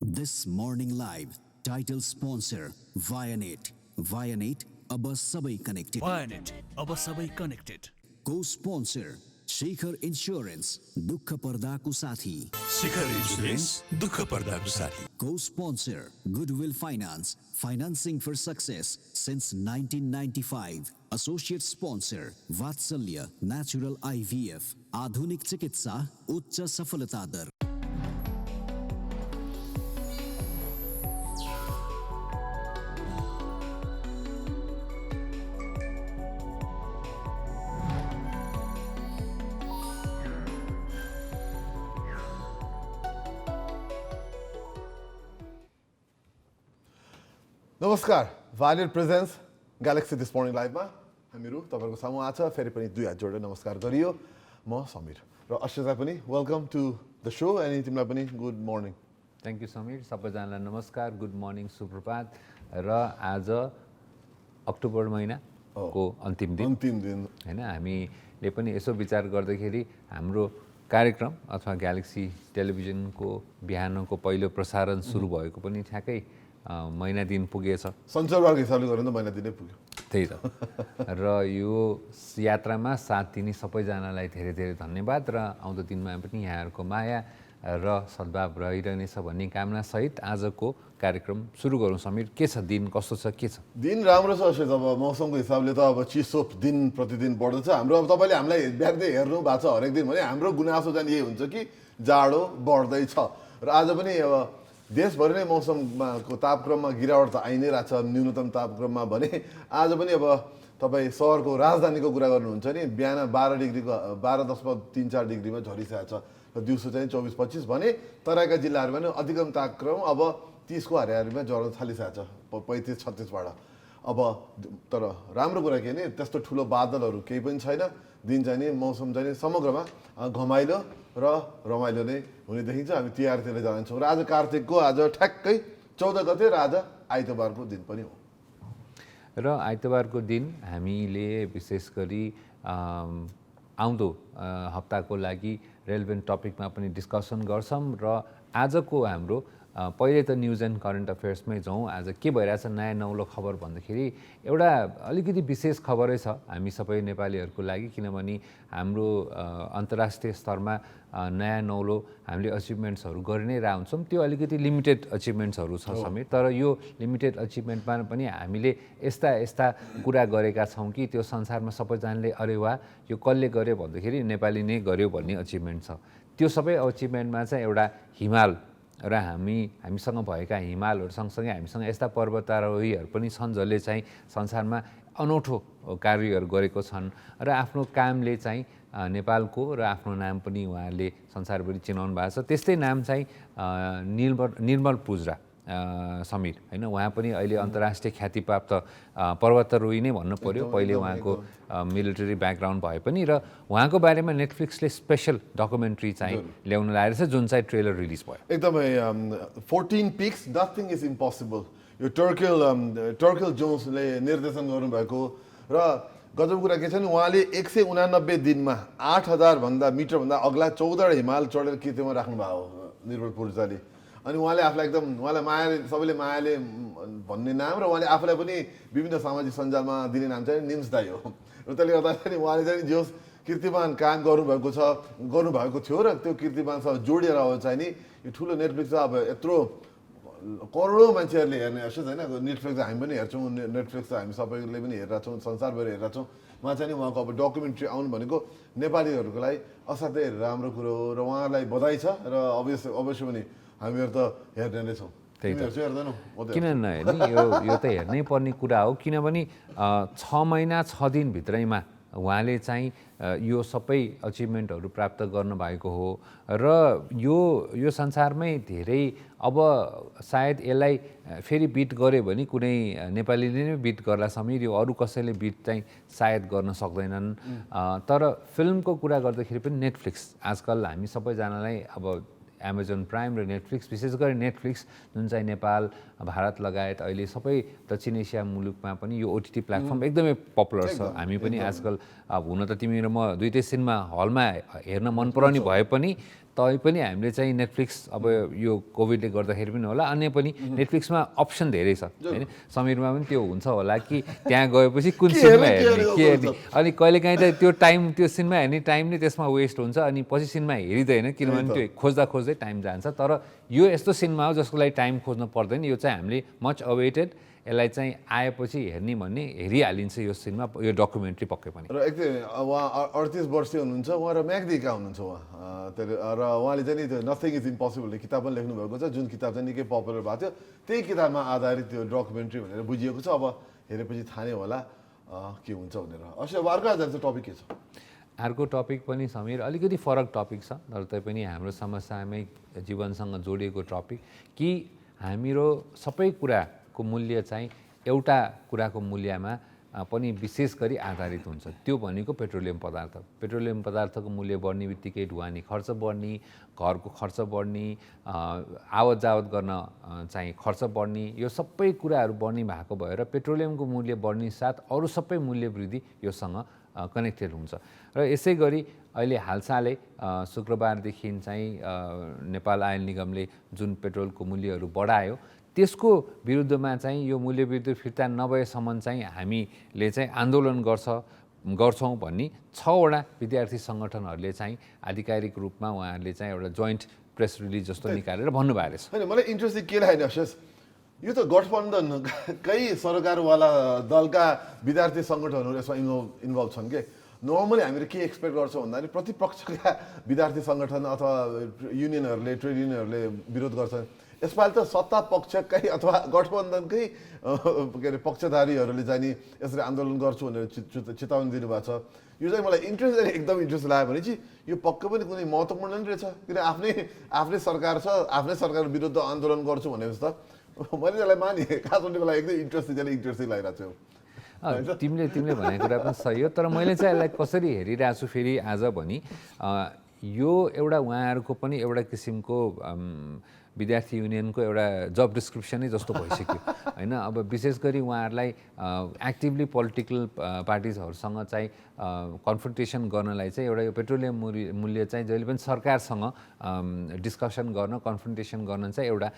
This morning live title sponsor Vianet. Vianet अब सबै connected. Vianet, अब सबै connected. Co-sponsor Shekhar Insurance दुःख पर्दाको साथी. शिखर इन्सुरेन्स दुःख पर्दाको साथी. Co-sponsor Goodwill Finance, financing for success since 1995. Associate sponsor Vatsalya Natural IVF, आधुनिक चिकित्सा उच्च सफलता दर. नमस्कार Vianet presents Galaxy this morning लाइभमा हामीहरू तपाईँको सामु आज फेरि पनि दुई हात जोडेर नमस्कार गरियो. म समीर र अश्वजा पनि वेलकम टु द सो अनि तिमीलाई पनि good morning. Thank you Samir. सबैजनालाई नमस्कार, गुड मर्निङ, सुप्रभात. र आज अक्टोबर महिनाको अन्तिम दिन होइन, हामीले पनि यसो विचार गर्दाखेरि हाम्रो कार्यक्रम अथवा ग्यालेक्सी टेलिभिजनको बिहानको पहिलो प्रसारण सुरु भएको पनि ठ्याक्कै महिना दिन पुगेछ. सञ्चारबारको हिसाबले गरेर त महिना दिनै पुग्यो. त्यही त. र यो यात्रामा साथ दिने सबैजनालाई धेरै धेरै धन्यवाद र आउँदो दिनमा पनि यहाँहरूको माया र सद्भाव रहिरहनेछ भन्ने कामनासहित आजको कार्यक्रम सुरु गरौँ. समीर, के छ दिन, कस्तो छ, के छ? दिन राम्रो छ. अशेष, अब मौसमको हिसाबले त अब चिसो दिन प्रतिदिन बढ्दैछ. हाम्रो अब तपाईँले हामीलाई बिहानै हेर्नु भएको छ हरेक दिन भने हाम्रो गुनासो चाहिँ यही हुन्छ कि जाडो बढ्दैछ. र आज पनि अब देशभरि नै मौसमको तापक्रममा गिरावट त आइ नै रहेछ, न्यूनतम तापक्रममा भने आज पनि अब तपाईँ सहरको राजधानीको कुरा गर्नुहुन्छ नि बिहान 12.3-4 डिग्रीमा झरिसकेको छ र दिउँसो चाहिँ 24-25 भने तराईका जिल्लाहरूमा पनि अधिकतम तापक्रम अब 30को हारिहारीमा झर्न थालिसकेको छ 35-36बाट. अब तर राम्रो कुरा के नि त्यस्तो ठुलो बादलहरू केही पनि छैन. दिन चाहिँ नि मौसम चाहिँ नि समग्रमा घमाइलो र रमाइलो नै हुने देखिन्छ. हामी तिहारतिर जान्छौँ र आज कार्तिकको आज ठ्याक्कै 14 गते र आज आइतबारको दिन पनि हो. र आइतबारको दिन हामीले विशेष गरी आउँदो हप्ताको लागि रेलेभेन्ट टपिकमा पनि डिस्कसन गर्छौँ. र आजको हाम्रो पहिले त न्युज एन्ड करेन्ट अफेयर्समै जाउँ. आज के भइरहेछ नयाँ नौलो खबर भन्दाखेरि एउटा अलिकति विशेष खबरै छ हामी सबै नेपालीहरूको लागि, किनभने हाम्रो अन्तर्राष्ट्रिय स्तरमा नयाँ नौलो हामीले अचिभमेन्ट्सहरू गरि नै रह हुन्छौँ. त्यो अलिकति लिमिटेड अचिभमेन्ट्सहरू छ समीर. तर यो लिमिटेड अचिभमेन्टमा पनि हामीले यस्ता कुरा गरेका छौँ कि त्यो संसारमा सबैजनाले अरे वा यो कसले गर्यो भन्दाखेरि नेपाली नै गर्यो भन्ने अचिभमेन्ट छ. त्यो सबै अचिभमेन्टमा चाहिँ एउटा हिमाल र हामीसँग भएका हिमालहरू सँगसँगै हामीसँग यस्ता पर्वतारोहीहरू पनि छन् जसले चाहिँ संसारमा अनौठो कार्यहरू गरेको छन् र आफ्नो कामले चाहिँ नेपालको र आफ्नो नाम पनि उहाँहरूले संसारभरि चिनाउनु भएको छ. त्यस्तै नाम चाहिँ निर्मल पुजरा समीर होइन. उहाँ पनि अहिले अन्तर्राष्ट्रिय ख्यातिप्राप्त पर्वतारोही नै भन्नु पर्यो. पहिले उहाँको मिलिटरी ब्याकग्राउन्ड भए पनि र उहाँको बारेमा नेटफ्लिक्सले स्पेसल डकुमेन्ट्री चाहिँ ल्याउन लागेको छ जुन चाहिँ ट्रेलर रिलिज भयो. एकदमै 14 पिक्स नथिङ इज इम्पोसिबल. यो टर्केल जोन्सले निर्देशन गर्नुभएको र गजब कुरा के छ नि उहाँले 189 दिनमा 8000 मिटरभन्दा अग्ला 14 हिमाल चढेर कृतिमा राख्नुभएको हो निर्मल पुजराले. अनि उहाँले आफूलाई एकदम उहाँलाई मायाले सबैले मायाले भन्ने नाम र उहाँले आफूलाई पनि विभिन्न सामाजिक सञ्जालमा दिने नाम चाहिँ निम्स दाई हो. र त्यसले गर्दाखेरि उहाँले चाहिँ जो कीर्तिमान काम गर्नुभएको थियो र त्यो कीर्तिमानसँग जोडिएर अब चाहिँ नि यो ठुलो नेटफ्लिक्स अब यत्रो करोडौँ मान्छेहरूले हेर्ने हेर्छौँ होइन. नेटफ्लिक्स हामी पनि हेर्छौँ, नेटफ्लिक्स हामी सबैले पनि हेरेर छौँ, संसारभरि हेरेर छौँ. उहाँ चाहिँ नि उहाँको अब डकुमेन्ट्री आउनु भनेको नेपालीहरूको लागि असाध्यै राम्रो कुरो हो र उहाँलाई बधाई छ. र अवश्य पनि हामीहरू त हेर्ने नै छौँ. हेर्दैनौँ किन नहेर्ने? यो त हेर्नै पर्ने कुरा हो. किनभने 6 महिना 6 दिनभित्रैमा उहाँले चाहिँ यो सबै अचिभमेन्टहरू प्राप्त गर्नुभएको हो. र यो संसारमै धेरै अब सायद यसलाई फेरि बिट गऱ्यो भने कुनै नेपालीले नै बिट गर्ला समीर. यो अरू कसैले बिट चाहिँ सायद गर्न सक्दैनन्. तर फिल्मको कुरा गर्दाखेरि पनि नेटफ्लिक्स आजकल हामी सबैजनालाई अब एमाजोन प्राइम र नेटफ्लिक्स, विशेष गरी नेटफ्लिक्स जुन चाहिँ नेपाल, भारत लगायत अहिले सबै दक्षिण एसिया मुलुकमा पनि यो ओटिटी प्लेटफर्म एकदमै पपुलर छ. हामी पनि आजकल अब हुन त तिमी र म दुईटै सिनेमा हलमा हेर्न मन पराउने भए पनि तैपनि हामीले चाहिँ नेटफ्लिक्स अब यो कोभिडले गर्दाखेरि पनि होला अन्य पनि नेटफ्लिक्समा अप्सन धेरै छ होइन समीरमा पनि त्यो हुन्छ होला कि त्यहाँ गएपछि कुन सिनेमा हेर्ने के हेर्ने अनि कहिलेकाहीँ त त्यो सिनेमा हेर्ने टाइम नै त्यसमा वेस्ट हुन्छ अनि पछि सिनेमा हेरिँदैन किनभने त्यो खोज्दा खोज्दै टाइम जान्छ तर यो यस्तो सिनेमा हो जसको लागि टाइम खोज्नु पर्दैन यो चाहिँ हामीले मच अवेटेड यसलाई चाहिँ आएपछि हेर्ने भन्ने हेरिहालिन्छ यो सिनेमा यो डकुमेन्ट्री पक्कै पनि र एकदम उहाँ 38 वर्षीय हुनुहुन्छ उहाँ र म्याग्दीका हुनुहुन्छ उहाँ र उहाँले चाहिँ त्यो नथिङ इज इम्पोसिबल किताब पनि लेख्नु भएको छ जुन किताब चाहिँ निकै पपुलर भएको थियो त्यही किताबमा आधारित त्यो डकुमेन्ट्री भनेर बुझिएको छ अब हेरेपछि थाहा नै होला के हुन्छ भनेर अब अर्को आज टपिक के छ अर्को टपिक पनि समीर अलिकति फरक टपिक छ तर तैपनि हाम्रो समसामयिक जीवनसँग जोडिएको टपिक कि हाम्रो सबै कुराको मूल्य चाहिँ एउटा कुराको मूल्यमा पनि विशेष गरी आधारित हुन्छ त्यो भनेको पेट्रोलियम पदार्थको मूल्य बढ्ने बित्तिकै ढुवानी खर्च बढ्ने घरको खर्च बढ्ने आवत जावत गर्न चाहिँ खर्च बढ्ने यो सबै कुराहरू बढ्ने भएको भएर पेट्रोलियमको मूल्य बढ्ने साथ अरू सबै मूल्य वृद्धि योसँग कनेक्टेड हुन्छ र यसै गरी अहिले हालसालै शुक्रबारदेखि चाहिँ नेपाल आयल निगमले जुन पेट्रोलको मूल्यहरू बढायो त्यसको विरुद्धमा चाहिँ यो मूल्य वृद्धि फिर्ता नभएसम्म चाहिँ हामीले चाहिँ आन्दोलन गर्छौँ भन्ने 6वटा विद्यार्थी सङ्गठनहरूले चाहिँ आधिकारिक रूपमा उहाँहरूले चाहिँ एउटा जोइन्ट प्रेस रिलिज जस्तो निकालेर भन्नुभएको रहेछ होइन मलाई इन्ट्रेस्टिङ के लाग्यो अशेष यो त गठबन्धनकै सरकारवाला दलका विद्यार्थी सङ्गठनहरू यसमा इन्भल्भ छन् के नर्मली हामीले के एक्सपेक्ट गर्छौँ भन्दाखेरि प्रतिपक्षका विद्यार्थी सङ्गठन अथवा युनियनहरूले ट्रेड युनियनहरूले विरोध गर्छन् यसपालि त सत्ता पक्षकै अथवा गठबन्धनकै के अरे पक्षधारीहरूले चाहिँ नि यसरी आन्दोलन गर्छु भनेर चेतावनी दिनुभएको छ यो चाहिँ मलाई एकदम इन्ट्रेस्ट लाग्यो भने चाहिँ यो पक्कै पनि कुनै महत्त्वपूर्ण नै रहेछ किन आफ्नै सरकार छ आफ्नै सरकार विरुद्ध आन्दोलन गर्छु भनेपछि त मैले त्यसलाई माने खास गर्नुको लागि एकदम इन्ट्रेस्टिङ लागिरहेको छु तिमीले भनेको कुरा पनि सही हो तर मैले चाहिँ यसलाई कसरी हेरिरहेको छु फेरि आज भनी यो एउटा उहाँहरूको पनि एउटा किसिमको विद्यार्थी युनियनको एउटा जब डिस्क्रिप्सनै जस्तो भइसक्यो होइन अब विशेष गरी उहाँहरूलाई एक्टिभली पोलिटिकल पार्टिजहरूसँग चाहिँ कन्फ्रन्टेसन गर्नलाई चाहिँ एउटा यो पेट्रोलियम मूल्य चाहिँ जहिले पनि सरकारसँग डिस्कसन गर्न कन्फ्रन्टेसन गर्न चाहिँ एउटा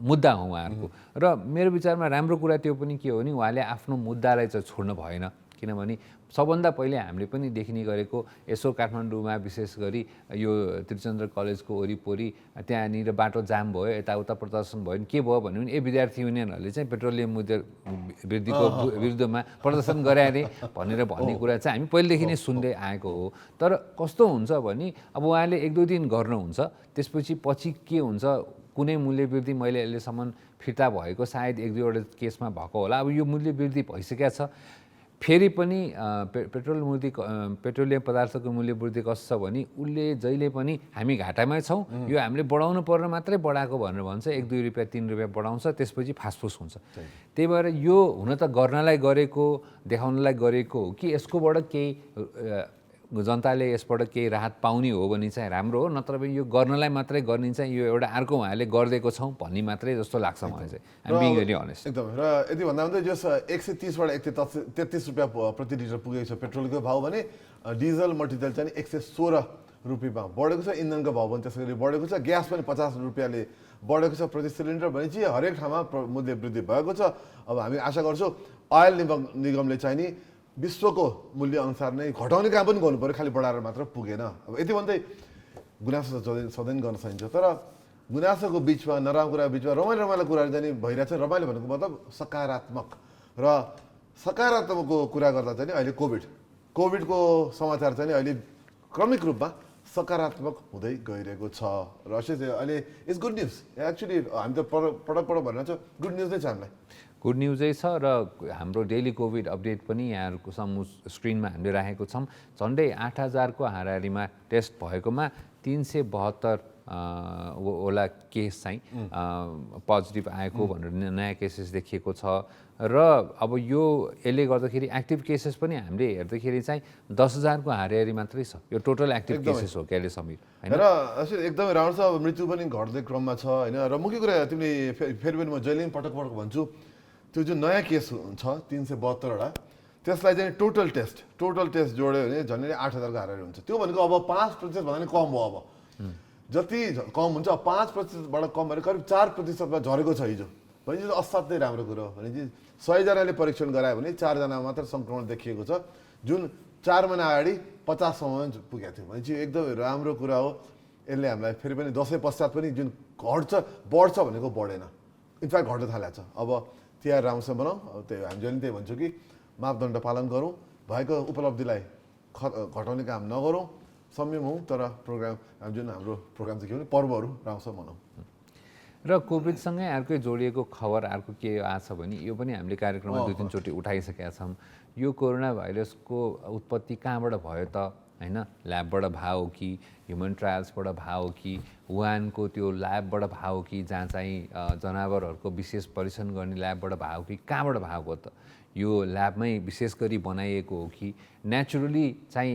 मुद्दा हो उहाँहरूको र मेरो विचारमा राम्रो कुरा त्यो पनि के हो भने उहाँले आफ्नो मुद्दालाई चाहिँ छोड्नु भएन किनभने सबभन्दा पहिले हामीले पनि देखिने गरेको यसो काठमाडौँमा विशेष गरी यो त्रिचन्द्र कलेजको वरिपरि त्यहाँनिर बाटो जाम भयो यताउता प्रदर्शन भयो नि के भयो भन्यो भने विद्यार्थी युनियनहरूले चाहिँ पेट्रोलियम मूल्य वृद्धिको विरुद्धमा प्रदर्शन गराए भनेर भन्ने कुरा चाहिँ हामी पहिलेदेखि नै सुन्दै आएको हो तर कस्तो हुन्छ भने अब उहाँले 1-2 दिन गर्नुहुन्छ त्यसपछि के हुन्छ कुनै मूल्य वृद्धि मैले अहिलेसम्म फिर्ता भएको सायद 1-2वटा केसमा भएको होला अब यो मूल्य वृद्धि भइसकेको छ फेरि पनि पेट्रोलियम पदार्थको मूल्य वृद्धि कस्तो छ भने उसले जहिले पनि हामी घाटामै छौँ यो हामीले बढाउनु पर्ने मात्रै बढाएको भनेर भन्छ 1-2 रुपियाँ 3 रुपियाँ बढाउँछ त्यसपछि फासफुस हुन्छ त्यही भएर यो हुन त गर्नलाई गरेको देखाउनलाई गरेको हो कि यसकोबाट केही जनताले यसबाट केही राहत पाउने हो भने चाहिँ राम्रो हो नत्र यो गर्नलाई मात्रै गर्ने चाहिँ यो एउटा अर्को उहाँले गरिदिएको छौँ भन्ने मात्रै जस्तो लाग्छ मलाई चाहिँ हामी बिङ भेरी अनेस्ट एकदम र यति भन्दा भन्दै जस 130बाट 133 रुपियाँ प्रति लिटर पुगेको छ पेट्रोलको भाउ भने डिजल मट्टितेल चाहिँ 116 रुपियाँमा बढेको छ इन्धनको भाउ पनि त्यसरी बढेको छ ग्यास पनि 50 रुपियाँले बढेको छ प्रति सिलिन्डर भने चाहिँ हरेक ठाउँमा मूल्य वृद्धि भएको छ अब हामी आशा गर्छौँ आयल निगमले चाहिँ नि विश्वको मूल्य अनुसार नै घटाउने काम पनि गर्नु पर्यो खालि बढाएर मात्र पुगेन अब यति भन्दै गुनासो सधैँ गर्न सकिन्छ तर गुनासोको बिचमा नराम्रो कुरा बिचमा रमाइलो कुराहरू चाहिँ भइरहेछ रमाइलो भनेको मतलब सकारात्मक र सकारात्मकको कुरा गर्दा चाहिँ अहिले कोभिडको समाचार चाहिँ अहिले क्रमिक रूपमा सकारात्मक हुँदै गइरहेको छ र अहिले इट्स गुड न्युज एक्चुअली हामी त पटक भनिरहेको छ गुड न्युज नै छ हामीलाई गुड न्युजै छ र हाम्रो डेली कोभिड अपडेट पनि यहाँहरूको स्क्रिनमा हामीले राखेको छौँ झन्डै 8000को हाराहारीमा टेस्ट भएकोमा 372 वटा केस चाहिँ पोजिटिभ आएको भनेर नयाँ केसेस देखिएको छ र अब यसले गर्दाखेरि एक्टिभ केसेस पनि हामीले हेर्दाखेरि चाहिँ 10,000को हाराहारी मात्रै छ यो टोटल एक्टिभ केसेस हो क्या समीर होइन र एकदमै राम्रो छ अब मृत्यु पनि घट्दै क्रममा छ होइन र मुख्य कुरा तिमीले फेरि पनि म जहिले पनि पटक भन्छु त्यो जुन नयाँ केस छ 372वटा त्यसलाई चाहिँ टोटल टेस्ट जोड्यो भने झन्डै 8,000को हाराहारी हुन्छ त्यो भनेको अब 5% भन्दा नि कम भयो अब जति कम हुन्छ 5%बाट कम भने करिब 4%मा झरेको छ हिजो भनेपछि असाध्यै राम्रो कुरो हो। भनेपछि 100 जनाले परीक्षण गरायो भने 4 जना मात्र संक्रमण देखिएको छ, जुन 4 महिना अगाडि 50 सम्म पुगेको थियो। भनेपछि एकदमै राम्रो कुरा हो। यसले हामीलाई फेरि पनि दसैँ पश्चात पनि जुन बढ्छ भनेको बढेन, इनफ्याक्ट घट्न थालेको छ। अब तिहार राम्रोसँग बनाऊ, त्यही हामी जहिले त्यही भन्छौँ कि मापदण्ड पालन गरौँ, भएको उपलब्धिलाई घटाउने काम नगरौँ, संयम हौँ, तर प्रोग्राम जुन हाम्रो प्रोग्राम चाहिँ के भने पर्वहरू राम्रोसँग मनाउँ। र कोभिडसँगै अर्कै जोडिएको खबर अर्को के आछ भने यो पनि हामीले कार्यक्रममा 2-3 चोटि उठाइसकेका छौँ। यो कोरोना भाइरसको उत्पत्ति कहाँबाट भयो त हैन? ल्याबबाट भयो हो कि ह्युमन ट्रायल्सबाट भयो हो कि वुहानको त्यो ल्याबबाट भयो हो कि जहाँ चाहिँ जनावरहरूको विशेष परीक्षण गर्ने ल्याबबाट भयो हो कि कहाँबाट भएको त? यो ल्याबमै विशेष गरी बनाइएको हो कि नेचुरली चाहिँ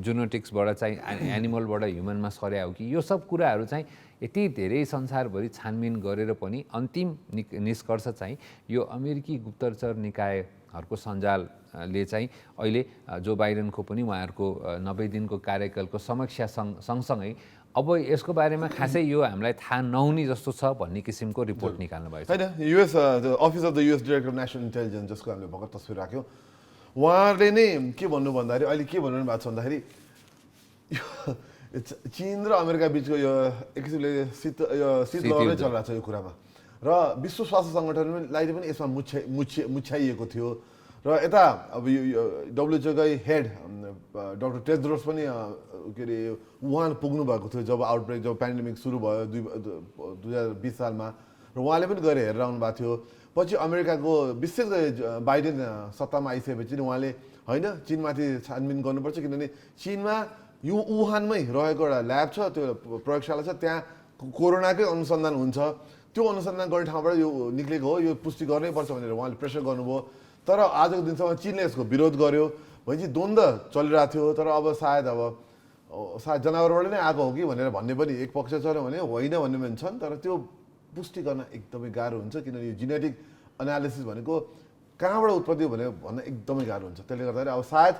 जुनोटिक्सबाट चाहिँ एनिमलबाट ह्युमनमा सर्या हो कि? यो सब कुराहरू चाहिँ यति धेरै संसारभरि छानबिन गरेर पनि अन्तिम निष्कर्ष चाहिँ यो अमेरिकी गुप्तचर निकायहरूको सञ्जालले चाहिँ अहिले जो बाइडेनको पनि उहाँहरूको 90 दिनको कार्यकालको समीक्षा सँगसँगै अब यसको बारेमा खासै यो हामीलाई थाहा नहुने जस्तो छ भन्ने किसिमको रिपोर्ट निकाल्नु भएको छ। होइन, US office of the US director of national intelligence जसको हामीले भर्खर तस्बिर राख्यौँ, उहाँले नै के भन्नु भन्दाखेरि अहिले के भन्नु भएको छ भन्दाखेरि चीन र अमेरिका बिचको यो एक किसिमले शीतलहर नै चलिरहेको छ यो कुरामा, र विश्व स्वास्थ्य सङ्गठनलाई पनि यसमा मुछ्याइएको थियो। र यता अब यो डब्लुएचओकै हेड डाक्टर टेड्रोस पनि के अरे वुहान पुग्नु भएको थियो जब आउटब्रेक, जब पेन्डेमिक सुरु भयो 2020 सालमा, र उहाँले पनि गएर हेरेर आउनु भएको थियो। पछि अमेरिकाको विशेष गरी बाइडेन सत्तामा आइसकेपछि उहाँले होइन चीनमाथि छानबिन गर्नुपर्छ, किनभने चीनमा यो वुहानमै रहेको एउटा ल्याब छ, त्यो प्रयोगशाला छ, त्यहाँ कोरोनाकै अनुसन्धान हुन्छ, त्यो अनुसन्धान गर्ने ठाउँबाट यो निक्लेको हो, यो पुष्टि गर्नैपर्छ भनेर उहाँले प्रेसर गर्नुभयो। तर आजको दिनसम्म चीनले यसको विरोध गर्यो, भनेपछि द्वन्द्व चलिरहेको थियो। तर अब सायद जनावरबाट नै आएको हो कि भनेर भन्ने पनि एक पक्ष छ भने होइन भन्ने पनि छन्, तर त्यो पुष्टि गर्न एकदमै गाह्रो हुन्छ, किनभने यो जेनेटिक एनालिसिस भनेको कहाँबाट उत्पत्ति हो भनेर भन्न एकदमै गाह्रो हुन्छ। त्यसले गर्दाखेरि अब सायद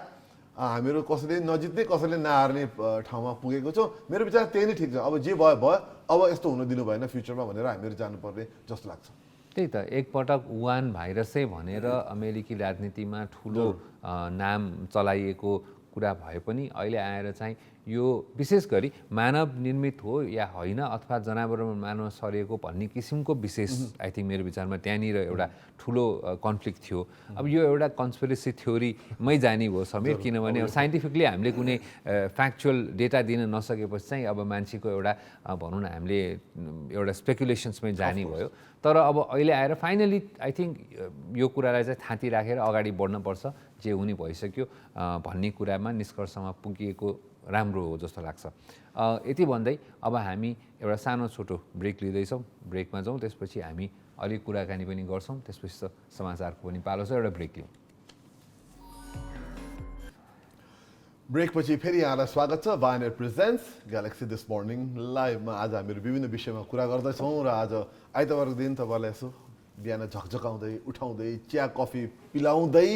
हामीहरू कसैले नजित्ने कसैले नहार्ने ठाउँमा पुगेको छौँ। मेरो विचार त्यही नै ठिक छ, अब जे भयो भयो, अब यस्तो हुन दिनु भएन फ्युचरमा भनेर हामीहरू जानुपर्ने जस्तो लाग्छ। त्यही त एकपटक वुहान भाइरसै भनेर अमेरिकी राजनीतिमा ठुलो नाम चलाइएको कुरा भए पनि अहिले आएर चाहिँ यो विशेष गरी मानव निर्मित हो या होइन अथवा जनावरमा मानव सरिएको भन्ने किसिमको विशेष आई थिङ्क मेरो विचारमा त्यहाँनिर एउटा ठुलो कन्फ्लिक्ट थियो। अब यो एउटा कन्स्पिरेसी थ्योरीमै जाने भयो समीर, किनभने अब साइन्टिफिकली हामीले कुनै फ्याक्चुअल डेटा दिन नसकेपछि चाहिँ अब मान्छेको एउटा भनौँ न हामीले एउटा स्पेकुलेसन्समै जाने भयो। तर अब अहिले आएर फाइनली आई थिङ्क यो कुरालाई चाहिँ थाँती राखेर अगाडि बढ्नुपर्छ, जे हुने भइसक्यो भन्ने कुरामा निष्कर्षमा पुगिएको राम्रो हो जस्तो लाग्छ। यति भन्दै अब हामी एउटा सानो छोटो ब्रेक लिँदैछौँ, ब्रेकमा जाउँ, त्यसपछि हामी अलिक कुराकानी पनि गर्छौँ, त्यसपछि समाचारको पनि पालो छ, एउटा ब्रेक लिउँ। ब्रेकपछि फेरि यहाँलाई स्वागत छ वायनेट प्रेजेन्ट्स ग्यालेक्सी दिस मर्निङ लाइभमा। आज हामीहरू विभिन्न विषयमा कुरा गर्दैछौँ र आज आइतबारको दिन तपाईँलाई यसो बिहान झकझकाउँदै उठाउँदै चिया कफी पिलाउँदै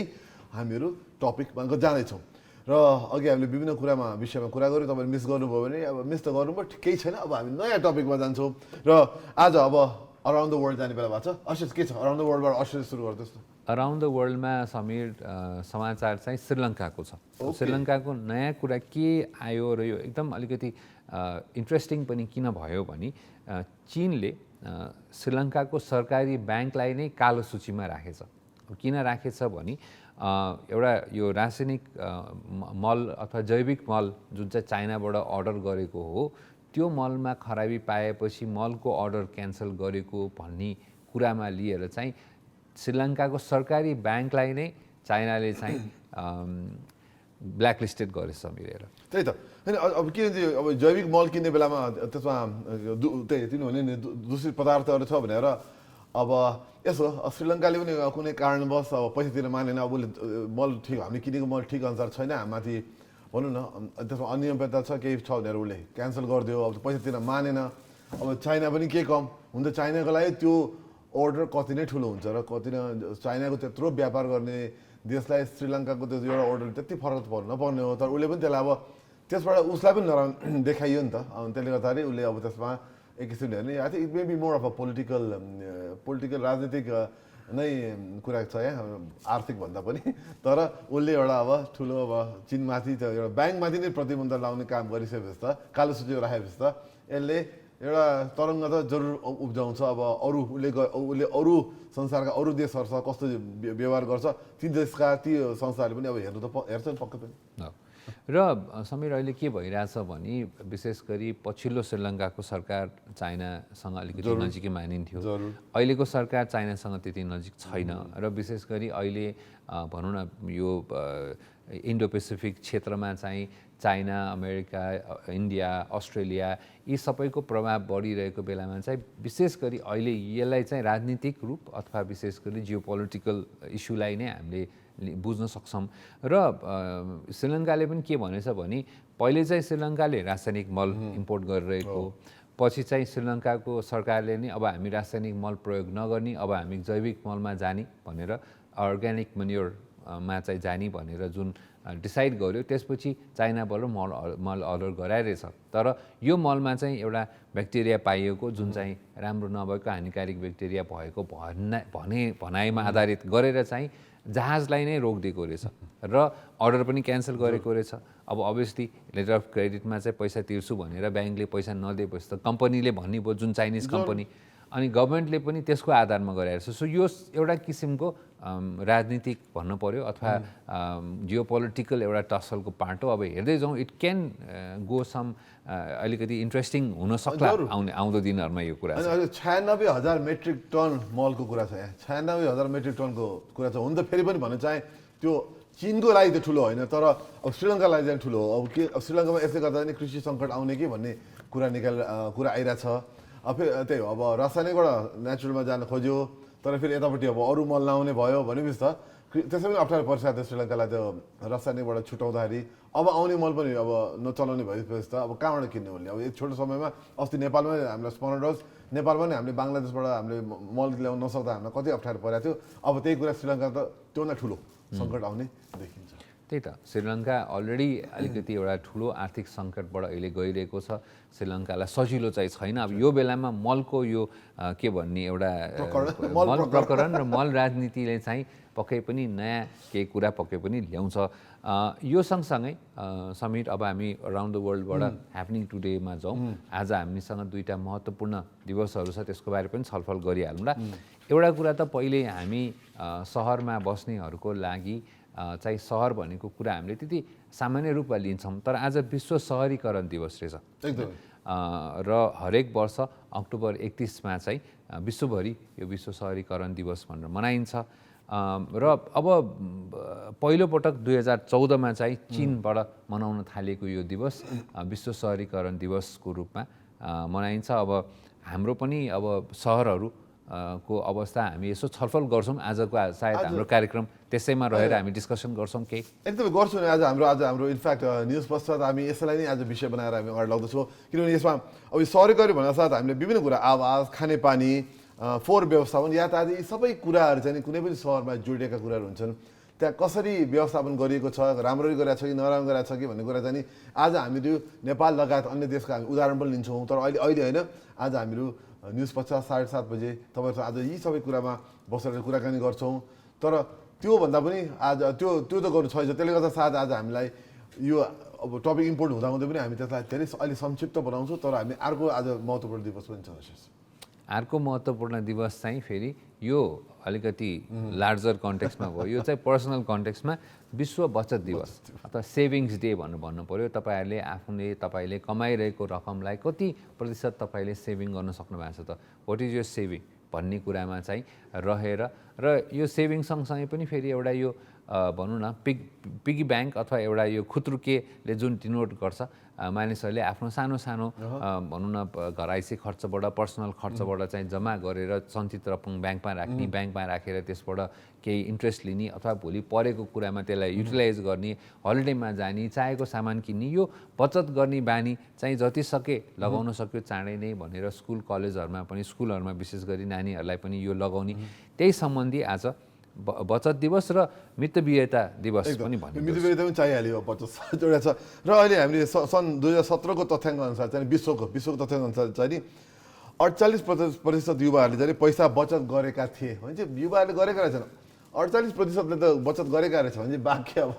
हामीहरू टपिकमा जाँदैछौँ। र अघि हामीले विभिन्न विषयमा कुरा गऱ्यौँ, तपाईँले मिस गर्नुभयो भने अब मिस त गर्नुभयो, केही छैन, अब हामी नयाँ टपिकमा जान्छौँ। र आज अब अराउन्ड द वर्ल्ड जाने बेला भएको छ। अशेष के छ अराउन्ड द वर्ल्डबाट? अशेष सुरु गर्दैछ। अराउन्ड द वर्ल्डमा समीर समाचार चाहिँ श्रीलङ्काको छ। श्रीलङ्काको नयाँ कुरा के आयो र यो एकदम अलिकति इन्ट्रेस्टिङ पनि किन भयो भने चीनले श्रीलङ्काको सरकारी ब्याङ्कलाई नै कालो सूचीमा राखेछ। किन राखेछ भने एउटा यो रासायनिक मल अथवा जैविक मल जुन चाहिँ चाइनाबाट अर्डर गरेको हो, त्यो मलमा खराबी पाएपछि मलको अर्डर क्यान्सल गरेको भन्ने कुरामा लिएर चाहिँ श्रीलङ्काको सरकारी ब्याङ्कलाई नै चाइनाले चाहिँ ब्ल्याकलिस्टेड गरेछ मिलेर। त्यही त होइन, अब के अब जैविक मल किन्ने बेलामा त्यसमा त्यही तिनीहरूले नि दूषित पदार्थहरू छ भनेर अब यसो श्रीलङ्काले पनि कुनै कारणवश अब पैसा दिन मानेन, अब उसले मल ठिक हामीले किनेको मल ठिक अनुसार छैन, हामीमाथि भनौँ न त्यसमा अनियमितता छ केही छ भनेर उसले क्यान्सल गरिदियो, अब पैसा दिन मानेन। अब चाइना पनि के कम हुन्छ, चाइनाको लागि त्यो अर्डर कति नै ठुलो हुन्छ र कति नै चाइनाको त्यत्रो व्यापार गर्ने देशलाई श्रीलङ्काको त्यो एउटा अर्डर त्यति फरक नपर्ने हो, तर उसले पनि त्यसलाई अब त्यसबाट उसलाई पनि नराम्रो देखाइयो नि त अनि त्यसले गर्दाखेरि उसले अब त्यसमा एक किसिमले हेर्ने I think it may be more of a political राजनीतिक नै कुरा छ यहाँ आर्थिक भन्दा पनि तर उसले एउटा अब ठुलो अब चीनमाथि त एउटा ब्याङ्कमाथि नै प्रतिबन्ध लाउने काम गरिसकेपछि त कालो सूची राखेपछि त यसले एउटा तरङ्ग त जरुर उब्जाउँछ अब उसले अरू संसारका अरू देशहरूसँग कस्तो व्यवहार गर्छ ती देशका ती संस्थाहरूले पनि अब हेर्छन् पक्कै पनि र समीर अहिले के भइरहेछ भने विशेष गरी पछिल्लो श्रीलङ्काको सरकार चाइनासँग अलिकति नजिकै मानिन्थ्यो अहिलेको सरकार चाइनासँग त्यति नजिक छैन र विशेष गरी अहिले भनौँ न यो इन्डो पेसिफिक क्षेत्रमा चाहिँ चाइना अमेरिका इन्डिया अस्ट्रेलिया यी सबैको प्रभाव बढिरहेको बेलामा चाहिँ विशेष गरी अहिले यसलाई चाहिँ राजनीतिक रूप अथवा विशेष गरी जियो पोलिटिकल इस्युलाई नै हामीले बुझ्न सक्छौँ र श्रीलङ्काले पनि के भनेछ भने पहिले चाहिँ श्रीलङ्काले रासायनिक मल इम्पोर्ट गरिरहेको पछि चाहिँ श्रीलङ्काको सरकारले नै अब हामी रासायनिक मल प्रयोग नगर्ने अब हामी जैविक मलमा जाने भनेर अर्ग्यानिक मन्योरमा चाहिँ जाने भनेर जुन डिसाइड गर्यो त्यसपछि चाइनाबाट मल अर्डर गराइरहेछ तर यो मलमा चाहिँ एउटा ब्याक्टेरिया पाइएको जुन चाहिँ राम्रो नभएको हानिकारक ब्याक्टेरिया भएको भनाइमा आधारित गरेर चाहिँ जहाजलाई नै रोकिदिएको रहेछ र अर्डर पनि क्यान्सल गरेको रहेछ अब अभियसली लेटर अफ क्रेडिटमा चाहिँ पैसा तिर्छु भनेर ब्याङ्कले पैसा नदिएपछि त कम्पनीले भन्ने भयो जुन चाइनिज कम्पनी अनि गभर्मेन्टले पनि त्यसको आधारमा गराएको छ सो यो एउटा किसिमको राजनीतिक भन्नु पर्यो अथवा जियो पोलिटिकल एउटा टसलको पार्ट हो अब हेर्दै जाउँ इट क्यान गो सम अलिकति इन्ट्रेस्टिङ हुन सक्ला आउँदो दिनहरूमा यो कुरा 96,000 मेट्रिक टन मलको कुरा छ यहाँ 96,000 मेट्रिक टनको कुरा छ हुन त फेरि पनि भन्न चाहे त्यो चीनको लागि त ठुलो होइन तर अब श्रीलङ्काको लागि चाहिँ ठुलो हो अब के श्रीलङ्कामा यसले गर्दा नि कृषि सङ्कट आउने कि भन्ने कुरा आइरहेछ फेरि त्यही हो अब रासायनिकबाट नेचुरलमा जान खोज्यो तर फेरि यतापट्टि अब अरू मल लाउने भयो भनेपछि त त्यसै पनि अप्ठ्यारो पर्छ थियो श्रीलङ्कालाई त्यो रासायनिकबाट छुटाउँदाखेरि अब आउने मल पनि अब नचलाउने भएपछि त अब कहाँबाट किन्ने उसले अब यो छोटो समयमा अस्ति नेपालमै हामीलाई स्मरण रहोस् नेपालमा नै हामीले बङ्गलादेशबाट हामीले मल ल्याउन नसक्दा हामीलाई कति अप्ठ्यारो परेको थियो अब त्यही कुरा श्रीलङ्का त त्योभन्दा ठुलो सङ्कट आउने देखिन्छ त्यही त श्रीलङ्का अलरेडी अलिकति एउटा ठुलो आर्थिक सङ्कटबाट अहिले गइरहेको छ श्रीलङ्कालाई सजिलो चाहिँ छैन अब यो बेलामा मलको यो के भन्ने एउटा मल प्रकरण र मल राजनीतिले चाहिँ पक्कै पनि नयाँ केही कुरा पक्कै पनि ल्याउँछ यो सँगसँगै समिट अब हामी अराउन्ड द वर्ल्डबाट ह्यापनिङ टुडेमा जाउँ आज हामीसँग दुईवटा महत्त्वपूर्ण दिवसहरू छ त्यसको बारे पनि छलफल गरिहालौँला एउटा कुरा त पहिले हामी सहरमा बस्नेहरूको लागि चाहिँ सहर भनेको कुरा हामीले त्यति सामान्य रूपमा लिन्छौँ तर आज विश्व सहरीकरण दिवस रहेछ र हरेक वर्ष अक्टोबर 31मा चाहिँ विश्वभरि यो विश्व सहरीकरण दिवस भनेर मनाइन्छ र अब पहिलोपटक 2014मा चाहिँ चीनबाट मनाउन थालिएको यो दिवस विश्व सहरीकरण दिवसको रूपमा मनाइन्छ अब हाम्रो पनि अब सहरहरू को अवस्था हामी यसो छलफल गर्छौँ आजको सायद हाम्रो कार्यक्रम त्यसैमा रहेर हामी डिस्कसन गर्छौँ केही एकदमै गर्छौँ नि आज हाम्रो इनफ्याक्ट न्युज पश्चात हामी यसलाई नै आज विषय बनाएर हामी अगाडि लाउँदैछौँ किनभने यसमा अब यो सहरीकरण भन्दा साथ हामीले विभिन्न कुरा आवास खानेपानी फोहोर व्यवस्थापन यातायात यी सबै कुराहरू चाहिँ कुनै पनि सहरमा जोडिएका कुराहरू हुन्छन् त्यहाँ कसरी व्यवस्थापन गरिएको छ राम्ररी गरेको छ कि नराम्रो गरेको छ कि भन्ने कुरा चाहिँ आज हामीहरू नेपाल लगायत अन्य देशका हामी उदाहरण पनि लिन्छौँ तर अहिले होइन आज हामीहरू न्युज पश्चात 7:30 बजे तपाईँहरू आज यी सबै कुरामा बसेर कुराकानी गर्छौँ तर त्योभन्दा पनि आज त्यो त गर्नु छैन त्यसले गर्दा सायद आज हामीलाई यो अब टपिक इम्पोर्ट हुँदाहुँदै पनि हामी त्यसलाई धेरै अहिले संक्षिप्त बनाउँछौँ तर हामी अर्को आज महत्त्वपूर्ण दिवस पनि छ अर्को महत्त्वपूर्ण दिवस चाहिँ फेरि यो अलिकति लार्जर कन्टेक्स्टमा भयो यो चाहिँ पर्सनल कन्टेक्स्टमा विश्व बचत दिवस अथवा सेभिङ्स डे भन्नु पर्यो तपाईँले कमाइरहेको रकमलाई कति प्रतिशत तपाईँले सेभिङ गर्न सक्नु भएको छ त वाट इज यो सेभिङ भन्ने कुरामा चाहिँ रहेर र यो सेभिङ सँगसँगै पनि फेरि एउटा यो भनौँ न पिगी ब्याङ्क अथवा एउटा यो खुत्रुकेले जुन डिनोट गर्छ मानिसहरूले आफ्नो सानो सानो भनौँ न घराइसी खर्चबाट पर्सनल खर्चबाट चाहिँ जम्मा गरेर सञ्चित रकम ब्याङ्कमा राख्ने ब्याङ्कमा राखेर त्यसबाट केही इन्ट्रेस्ट लिने अथवा भोलि परेको कुरामा त्यसलाई युटिलाइज गर्ने हलिडेमा जाने चाहेको सामान किन्ने यो बचत गर्ने बानी चाहिँ जति सके लगाउन सक्यो चाँडै नै भनेर स्कुल कलेजहरूमा पनि स्कुलहरूमा विशेष गरी नानीहरूलाई पनि यो लगाउने त्यही सम्बन्धी आज बचत दिवस र मितव्ययिता दिवस पनि भनिन्छ। मितव्ययिता पनि चाहिहाल्यो 50 जोडा छ र अहिले हामीले सन् 2017 को तथ्याङ्क अनुसार चाहिँ विश्वको तथ्याङ्क अनुसार चाहिँ नि 48% युवाहरूले चाहिँ पैसा बचत गरेका थिए भने चाहिँ युवाहरूले गरेका रहेछन्। 48%ले त बचत गरेका रहेछ भने चाहिँ बाँकी अब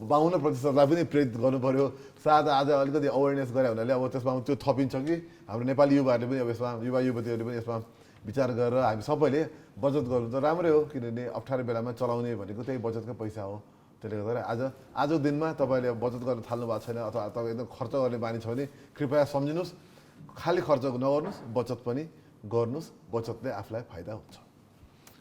52%लाई पनि प्रेरित गर्नु पर्यो। सायद आज अलिकति अवेरनेस गरे हुनाले अब त्यसमा त्यो थपिन्छ कि हाम्रो नेपाली युवाहरूले पनि अब यसमा युवा युवतीहरूले पनि यसमा विचार गरेर हामी सबैले बचत गर्नु त राम्रै हो, किनभने अप्ठ्यारो बेलामा चलाउने भनेको त्यही बचतकै पैसा हो। त्यसले गर्दा आजको दिनमा तपाईँले बचत गर्न थाल्नु भएको छैन अथवा तपाईँ एकदम खर्च गर्ने बानी छ भने कृपया सम्झिनुहोस्, खाली खर्च नगर्नुहोस्, बचत पनि गर्नुहोस्। बचतले आफूलाई फाइदा हुन्छ।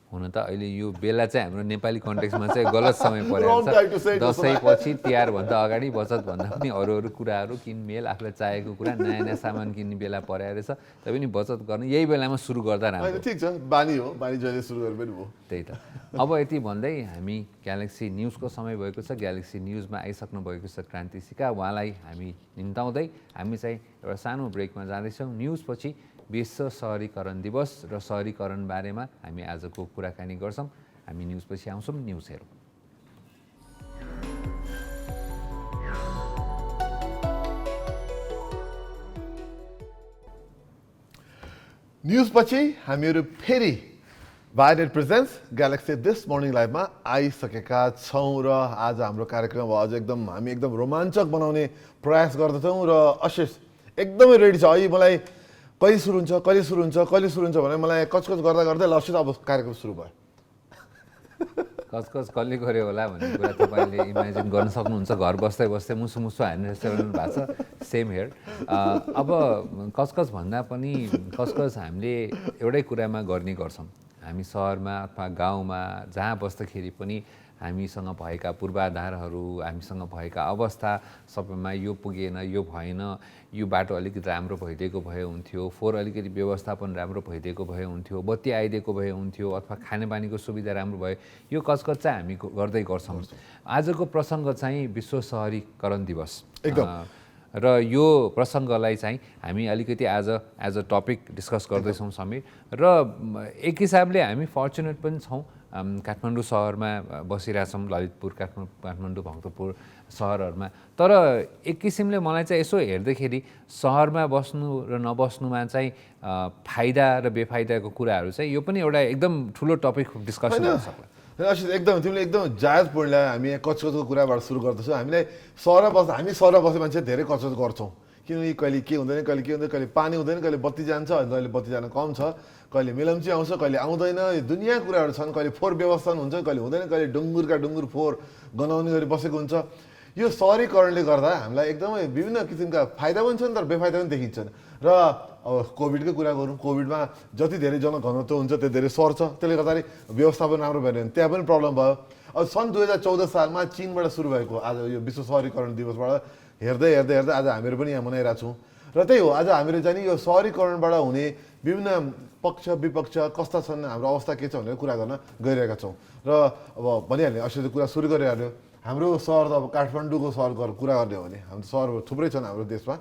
हुन त अहिले यो बेला चाहिँ हाम्रो नेपाली कन्टेक्स्टमा चाहिँ गलत समय परेको छ। दसैँपछि तिहारभन्दा अगाडि बचतभन्दा पनि अरू कुराहरू किनमेल आफूलाई चाहेको कुरा नयाँ सामान किन्ने बेला परेको रहेछ। तैपनि बचत गर्न यही बेलामा सुरु गर्दा राम्रो। ठिक छ, बानी हो, बानी जहिले सुरु गरे पनि भयो। त्यही त। अब यति भन्दै हामी ग्यालेक्सी न्युजको समय भएको छ। ग्यालेक्सी न्युजमा आइसक्नु भएको छ क्रान्ति सिका। उहाँलाई हामी निम्ताउँदै हामी चाहिँ एउटा सानो ब्रेकमा जाँदैछौँ। न्युजपछि विश्व सहरीकरण दिवस र सहरीकरण बारेमा हामी आजको कुराकानी गर्छौँ। हामी न्युजपछि आउँछौँ। न्युज हेरौँ। न्युजपछि हामीहरू फेरि वायनेट प्रेजेन्ट्स ग्यालेक्सी दिस मर्निङ लाइभमा आइसकेका छौँ र आज हाम्रो कार्यक्रम अझ हामी एकदम रोमाञ्चक बनाउने प्रयास गर्दछौँ र आशिष एकदमै रेडी छ। अहिले मलाई कहिले सुरु हुन्छ भने मलाई कचकच गर्दा गर्दै लसित अब कार्यक्रम सुरु भयो। कचकच कसले गर्यो होला भन्ने कुरा तपाईँले इमेजिन गर्न सक्नुहुन्छ। घर बस्दै मुसु हान्ने रेस्टुरेन्ट भएको छ। Same here. अब कचकच भन्दा पनि कचकच हामीले एउटै कुरामा गर्ने गर्छौँ। हामी सहरमा अथवा गाउँमा जहाँ बस्दाखेरि पनि हामीसँग भएका पूर्वाधारहरू, हामीसँग भएका अवस्था सबैमा यो पुगेन, यो भएन, यो बाटो अलिकति राम्रो भइदिएको भए हुन्थ्यो, फोहोर अलिकति व्यवस्थापन राम्रो भइदिएको भए हुन्थ्यो, बत्ती आइदिएको भए हुन्थ्यो, अथवा खानेपानीको सुविधा राम्रो भयो, यो कचकच चाहिँ हामी गर्दै गर्छौँ। आजको प्रसङ्ग चाहिँ विश्व सहरीकरण दिवस र यो प्रसङ्गलाई चाहिँ हामी अलिकति आज एज अ टपिक डिस्कस गर्दैछौँ समीर। र एक हिसाबले हामी फर्चुनेट पनि छौँ। काठमाडौँ सहरमा बसिरहेछौँ, ललितपुर, काठमाडौँ, भक्तपुर सहरहरूमा। तर एक किसिमले मलाई चाहिँ यसो हेर्दाखेरि सहरमा बस्नु र नबस्नुमा चाहिँ फाइदा र बेफाइदाको कुराहरू चाहिँ यो पनि एउटा एकदम ठुलो टपिक डिस्कसन गर्न सक्ला। एकदम तिमीले एकदम जायज पोइन्टलाई हामी कचकचको कुराबाट सुरु गर्दछौँ। हामी सहरमा बस्ने मान्छे धेरै कचकच गर्छौँ, किनकि कहिले के हुँदैन, कहिले पानी हुँदैन, कहिले बत्ती जान्छ, कहिले बत्ती जान कम छ, कहिले मिलम्ची आउँछ, कहिले आउँदैन, दुनियाँ कुराहरू छन्। कहिले फोहोर व्यवस्थापन हुन्छ, कहिले हुँदैन, कहिले डुङ्गुर फोहोर गनाउने गरी बसेको हुन्छ। यो सहरीकरणले गर्दा हामीलाई एकदमै विभिन्न किसिमका फाइदा पनि छन् तर बेफाइदा पनि देखिन्छन्। र अब कोभिडकै कुरा गरौँ, कोभिडमा जति धेरै जनघनत्व हुन्छ त्यति धेरै सर्छ, त्यसले गर्दाखेरि व्यवस्थापन राम्रो भएन भने त्यहाँ पनि प्रब्लम भयो। अब सन् 2014 सालमा चीनबाट सुरु भएको आज यो विश्व सहरीकरण दिवसबाट हेर्दै आज हामीहरू पनि यहाँ मनाइरहेको छौँ। र त्यही हो, आज हामीले चाहिँ यो सहरीकरणबाट हुने विभिन्न पक्ष विपक्ष कस्ता छन्, हाम्रो अवस्था के छ भनेर कुरा गर्न गइरहेका छौँ। र अब भनिहाल्ने अस्ति कुरा सुरु गरिहाल्यो। हाम्रो सहर त अब काठमाडौँको सहरको कुरा गर्ने हो भने हाम्रो सहर थुप्रै छन् हाम्रो देशमा।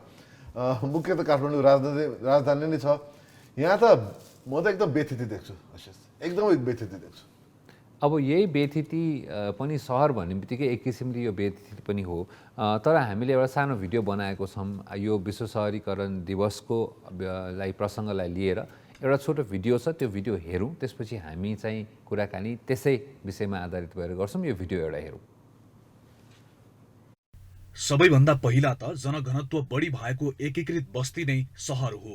मुख्य त काठमाडौँ राजधानी नै छ। यहाँ त म त एकदम व्यथित देख्छु आशिष, एकदमै व्यथित देख्छु। अब यही व्यथिति पनि सहर भन्ने बित्तिकै एक किसिमले यो व्यथिति पनि हो। तर हामीले एउटा सानो भिडियो बनाएको छौँ यो विश्व सहरीकरण दिवसको प्रसङ्गलाई लिएर। एउटा छोटो भिडियो छ, त्यो भिडियो हेरौँ, त्यसपछि हामी चाहिँ कुराकानी त्यसै विषयमा आधारित भएर गर्छौँ। यो भिडियो एउटा हेरौँ। सबैभन्दा पहिला त जनघनत्व बढी भएको एकीकृत बस्ती नै सहर हो।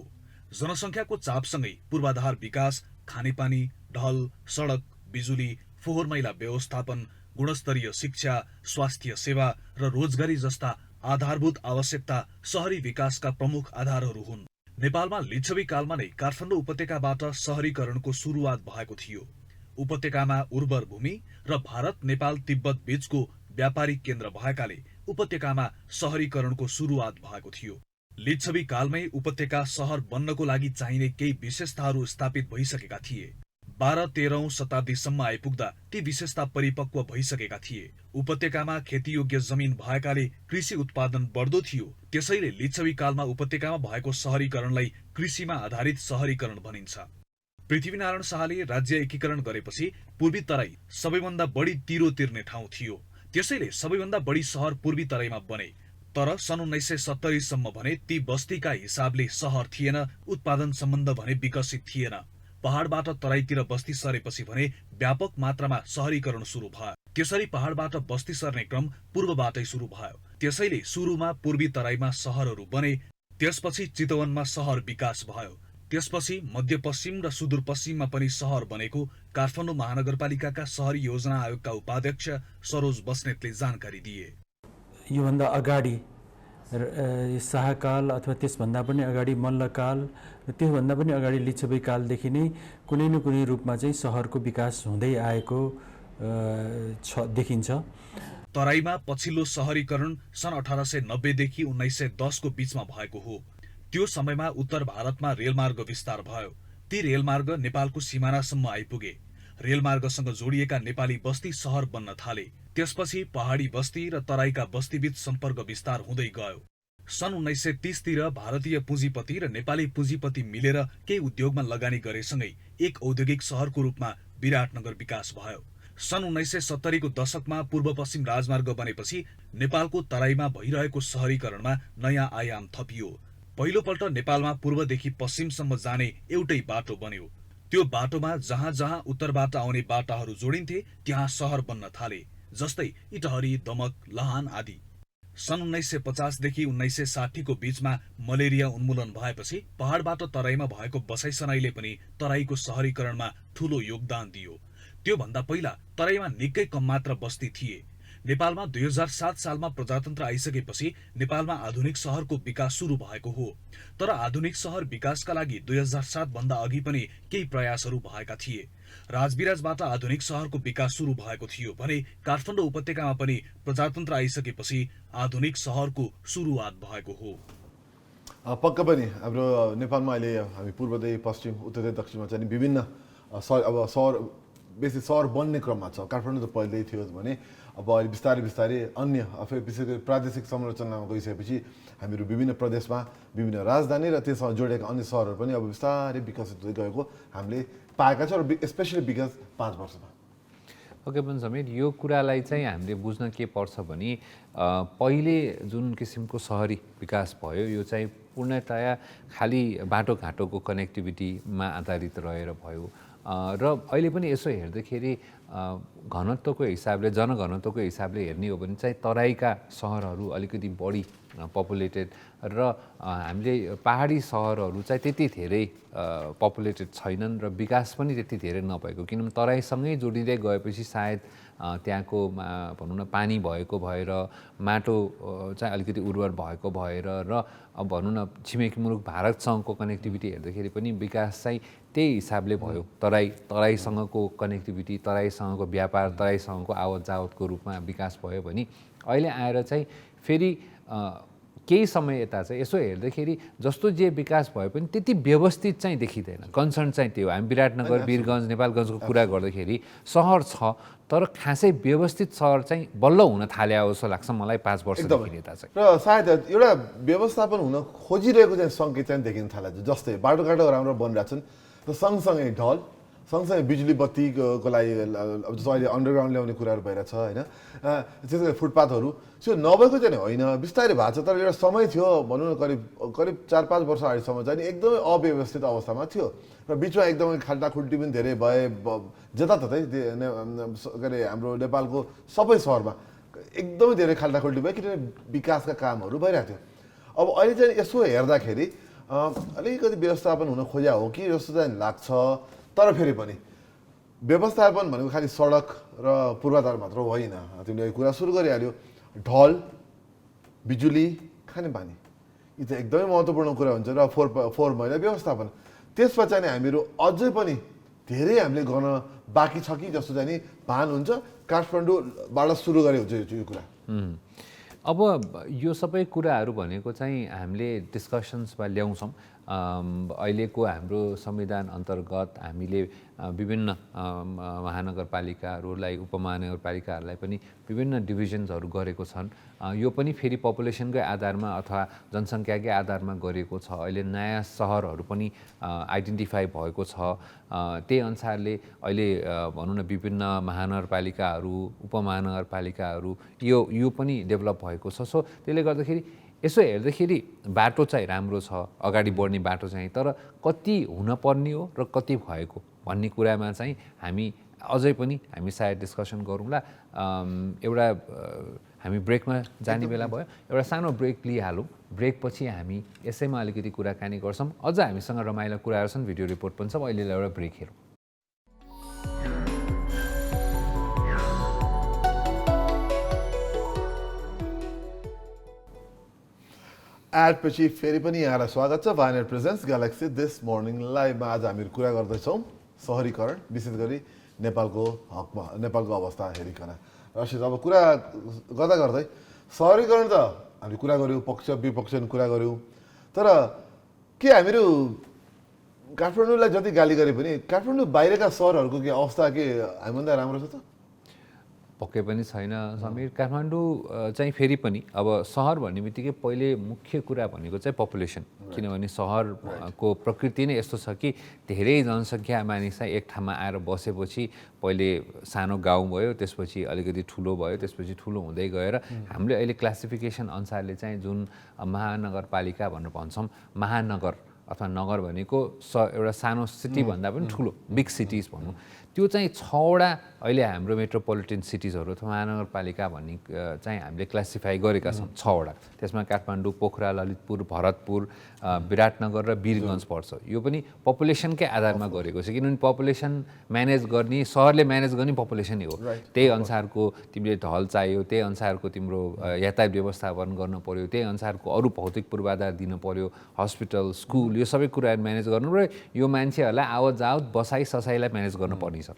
जनसङ्ख्याको चापसँगै पूर्वाधार विकास, खानेपानी, ढल, सडक, बिजुली, फोहोर मैला व्यवस्थापन, गुणस्तरीय शिक्षा, स्वास्थ्य सेवा र रोजगारी जस्ता आधारभूत आवश्यकता सहरी विकासका प्रमुख आधारहरू हुन्। नेपालमा लिच्छवी कालमा नै काठमाडौँ उपत्यकाबाट सहरीकरणको सुरुवात भएको थियो। उपत्यकामा उर्वर भूमि र भारत नेपाल तिब्बत बीचको व्यापारिक केन्द्र भएकाले उपत्यकामा सहरीकरणको सुरुवात भएको थियो। लिच्छवी कालमै उपत्यका सहर बन्नको लागि चाहिने केही विशेषताहरू स्थापित भइसकेका थिए। 12-13औं शताब्दीसम्म आइपुग्दा ती विशेषता परिपक्व भइसकेका थिए। उपत्यकामा खेतीयोग्य जमिन भएकाले कृषि उत्पादन बढ्दो थियो। त्यसैले लिच्छवी कालमा उपत्यकामा भएको सहरीकरणलाई कृषिमा आधारित सहरीकरण भनिन्छ। पृथ्वीनारायण शाहले राज्य एकीकरण गरेपछि पूर्वी तराई सबैभन्दा बढी तिरो तिर्ने ठाउँ थियो। त्यसैले सबैभन्दा बढी सहर पूर्वी तराईमा बने। तर सन् 1970 सम्म भने ती बस्तीका हिसाबले सहर थिएन, उत्पादन सम्बन्ध भने विकसित थिएन। पहाडबाट तराईतिर बस्ती सरेपछि भने व्यापक मात्रामा सहरीकरण सुरु भयो। त्यसरी पहाडबाट बस्ती सर्ने क्रम पूर्वबाटै सुरु भयो। त्यसैले सुरुमा पूर्वी तराईमा सहरहरू बने, त्यसपछि चितवनमा सहर विकास भयो, त्यसपछि मध्यपश्चिम र सुदूरपश्चिममा पनि सहर बनेको काठमाडौँ महानगरपालिकाका सहरी योजना आयोगका उपाध्यक्ष सरोज बस्नेतले जानकारी दिए। योभन्दा अगाडि शाहकाल अथवा त्यसभन्दा पनि अगाडि मल्लकाल र त्यसभन्दा पनि अगाडि लिच्छवी कालदेखि नै कुनै न कुनै रूपमा चाहिँ सहरको विकास हुँदै आएको देखिन्छ। तराईमा पछिल्लो सहरीकरण सन् 1890 देखि 1910 को बीचमा भएको हो। त्यो समयमा उत्तर भारतमा रेलमार्ग विस्तार भयो। ती रेलमार्ग नेपालको सिमानासम्म आइपुगे। रेलमार्गसँग जोडिएका नेपाली बस्ती सहर बन्न थाले। त्यसपछि पहाडी बस्ती र तराईका बस्तीबीच सम्पर्क विस्तार हुँदै गयो। सन् 1930 तिर भारतीय पुँजीपति र नेपाली पुँजीपति मिलेर केही उद्योगमा लगानी गरेसँगै एक औद्योगिक सहरको रूपमा विराटनगर विकास भयो। सन् 1970 को दशकमा पूर्व पश्चिम राजमार्ग बनेपछि नेपालको तराईमा भइरहेको सहरीकरणमा नयाँ आयाम थपियो। पहिलोपल्ट नेपालमा पूर्वदेखि पश्चिमसम्म जाने एउटै बाटो बन्यो। त्यो बाटोमा जहाँ जहाँ उत्तरबाट आउने बाटाहरू जोडिन्थे त्यहाँ सहर बन्न थाले, जस्तै इटहरी, दमक, लहान आदि। सन् 1950 देखि 1960 को बीचमा मलेरिया उन्मूलन भएपछि पहाडबाट तराईमा भएको बसाइसनाईले पनि तराईको सहरीकरणमा ठूलो योगदान दियो। त्यो भन्दा पहिला तराईमा निकै कम मात्र बस्ती थिए। नेपालमा 2007 सालमा प्रजातन्त्र आइसकेपछि नेपालमा आधुनिक सहरको विकास सुरु भएको हो। तर आधुनिक सहर विकासका लागि 2007 भन्दा अघि पनि केही प्रयासहरू भएका थिए। राजविराजबाट आधुनिक सहरको विकास सुरु भएको थियो भने काठमाडौँ उपत्यकामा पनि प्रजातन्त्र आइसकेपछि आधुनिक सहरको सुरुवात भएको हो। पक्का पनि हाम्रो नेपालमा अहिले हामी पूर्वदेखि पश्चिम, उत्तरदेखि दक्षिणमा चाहिँ विभिन्न सहर बेसी सहर बन्ने क्रममा छ। काठमाडौँ त पहिल्यै थियो भने अब अहिले बिस्तारै बिस्तारै अन्य विशेष गरी प्रादेशिक संरचनामा गइसकेपछि हामीहरू विभिन्न प्रदेशमा विभिन्न राजधानी र त्यससँग जोडिएका अन्य सहरहरू पनि अब बिस्तारै विकसित हुँदै गएको हामीले पाएका छौँ, र स्पेसली विगत 5 वर्षमा। ओके पनि समीर, यो कुरालाई चाहिँ हामीले बुझ्न के पर्छ भने पहिले जुन किसिमको सहरी विकास भयो यो चाहिँ पूर्णतया खालि बाटोघाटोको कनेक्टिभिटीमा आधारित रहेर भयो। र अहिले पनि यसो हेर्दाखेरि घनत्वको हिसाबले, जनघनत्वको हिसाबले हेर्ने हो भने चाहिँ तराईका सहरहरू अलिकति बढी पपुलेटेड र हामीले पहाडी सहरहरू चाहिँ त्यति धेरै पपुलेटेड छैनन् र विकास पनि त्यति धेरै नभएको, किनभने तराईसँगै जोडिँदै गएपछि सायद त्यहाँको भनौँ न पानी भएको भएर, माटो चाहिँ अलिकति उर्वर भएको भएर र अब भनौँ न छिमेकी मुलुक भारतसँगको कनेक्टिभिटी हेर्दाखेरि पनि विकास चाहिँ त्यही हिसाबले भयो। तराईसँगको कनेक्टिभिटी, तराईसँगको व्यापार, तराईसँगको आवत जावतको रूपमा विकास भयो भने अहिले आएर चाहिँ फेरि केही समय यता चाहिँ यसो हेर्दाखेरि जस्तो जे विकास भए पनि त्यति व्यवस्थित चाहिँ देखिँदैन। कन्सर्न चाहिँ त्यो हामी विराटनगर, वीरगञ्ज, नेपालगञ्जको कुरा गर्दाखेरि सहर छ तर खासै व्यवस्थित सहर चाहिँ बल्ल हुन थाल्यो जस्तो लाग्छ मलाई 5 वर्षदेखि यता चाहिँ। र सायद एउटा व्यवस्थापन हुन खोजिरहेको चाहिँ सङ्केत चाहिँ देखिन थालेको छ। जस्तै बाटोघाटो राम्रो बनिरहेको छन् र सँगसँगै ढल, सँगसँगै बिजुली बत्तीको लागि अब जस्तो अहिले अन्डरग्राउन्ड ल्याउने कुराहरू भइरहेछ होइन, त्यसै गरी फुटपाथहरू त्यो नभएको चाहिँ होइन, बिस्तारै भएको छ। तर एउटा समय थियो भनौँ न करिब 4-5 वर्ष अगाडिसम्म चाहिँ एकदमै अव्यवस्थित अवस्थामा थियो र बिचमा एकदमै खाल्टाखुल्टी पनि धेरै भए, जताततै के अरे हाम्रो नेपालको सबै सहरमा एकदमै धेरै खाल्टाखुल्टी भयो किनभने विकासका कामहरू भइरहेको थियो। अब अहिले चाहिँ यसो हेर्दाखेरि अलिकति व्यवस्थापन हुन खोज्या हो कि जस्तो चाहिँ लाग्छ। तर फेरि पनि व्यवस्थापन भनेको खालि सडक र पूर्वाधार मात्र होइन। तिमीले कुरा सुरु गरिहाल्यो, ढल, बिजुली, खानेपानी, यी चाहिँ एकदमै महत्त्वपूर्ण कुरा हुन्छ र फोहोर मैला व्यवस्थापन। त्यसमा चाहिँ हामीहरू अझै पनि धेरै हामीले गर्न बाँकी छ कि जस्तो चाहिँ नि भान हुन्छ। काठमाडौँबाट सुरु गरे हुन्छ यो कुरा। अब यो सबै कुराहरू भनेको चाहिँ हामीले डिस्कसन्समा ल्याउँछौँ अहिलेको हाम्रो संविधान अन्तर्गत हामीले विभिन्न महानगरपालिकाहरूलाई उपमहानगरपालिकाहरूलाई पनि विभिन्न डिभिजन्सहरू गरेको छन्। यो पनि फेरि पपुलेसनकै आधारमा अथवा जनसङ्ख्याकै आधारमा गरिएको छ। अहिले नयाँ सहरहरू पनि आइडेन्टिफाई भएको छ। त्यही अनुसारले अहिले भनौँ न विभिन्न महानगरपालिकाहरू उपमहानगरपालिकाहरू यो पनि डेभलप भएको छ। सो त्यसले गर्दाखेरि यसो हेर्दाखेरि बाटो चाहिँ राम्रो छ, अगाडि बढ्ने बाटो चाहिँ, तर कति हुनपर्ने हो र कति भएको भन्ने कुरामा चाहिँ हामी अझै पनि हामी सायद डिस्कसन गरौँला। एउटा हामी ब्रेकमा जाने बेला भयो, एउटा सानो ब्रेक लिइहालौँ। ब्रेकपछि हामी यसैमा अलिकति कुराकानी गर्छौँ। अझ हामीसँग रमाइलो कुराहरू छन्, भिडियो रिपोर्ट पनि छ। अहिले एउटा ब्रेक हेरौँ। एडपछि फेरि पनि यहाँलाई स्वागत छ। Vianet presents Galaxy this morning लाइभमा आज हामी कुरा गर्दैछौँ सहरीकरण, विशेष गरी नेपालको हकमा, नेपालको अवस्था हेरिकन। रसिद, अब कुरा गर्दा गर्दै सहरीकरण त हामीले कुरा गऱ्यौँ, पक्ष विपक्ष कुरा गऱ्यौँ, तर के हामीहरू काठमाडौँलाई जति गाली गरे पनि काठमाडौँ बाहिरका सहरहरूको के अवस्था के हामीभन्दा राम्रो छ त? पक्कै पनि छैन समीर। काठमाडौँ चाहिँ फेरि पनि अब सहर भन्ने बित्तिकै पहिले मुख्य कुरा भनेको चाहिँ पपुलेसन, किनभने सहरको प्रकृति नै यस्तो छ कि धेरै जनसङ्ख्या मानिस चाहिँ एक ठाउँमा आएर बसेपछि पहिले सानो गाउँ भयो, त्यसपछि अलिकति ठुलो भयो, त्यसपछि ठुलो हुँदै गएर हामीले अहिले क्लासिफिकेसन अनुसारले चाहिँ जुन महानगरपालिका भनेर भन्छौँ, महानगर अथवा नगर भनेको एउटा सानो सिटी भन्दा पनि ठुलो बिग सिटिज भनौँ, त्यो चाहिँ 6वटा अहिले हाम्रो मेट्रोपोलिटन सिटिजहरू अथवा महानगरपालिका भन्ने चाहिँ हामीले क्लासिफाई गरेका छौँ। 6वटा, त्यसमा काठमाडौँ, पोखरा, ललितपुर, भरतपुर, विराटनगर र वीरगञ्ज पर्छ। यो पनि पपुलेसनकै आधारमा गरेको छ, किनभने पपुलेसन म्यानेज गर्ने, सहरले म्यानेज गर्ने पपुलेसनै हो। त्यही अनुसारको तिमीले ढल चाहियो, त्यही अनुसारको तिम्रो यातायात व्यवस्थापन गर्नु पर्यो, त्यही अनुसारको अरू भौतिक पूर्वाधार दिनु पर्यो, हस्पिटल, स्कुल, यो सबै कुराहरू म्यानेज गर्नु र यो मान्छेहरूलाई आवत जावत बसाइ ससाइलाई म्यानेज गर्नुपर्ने छ।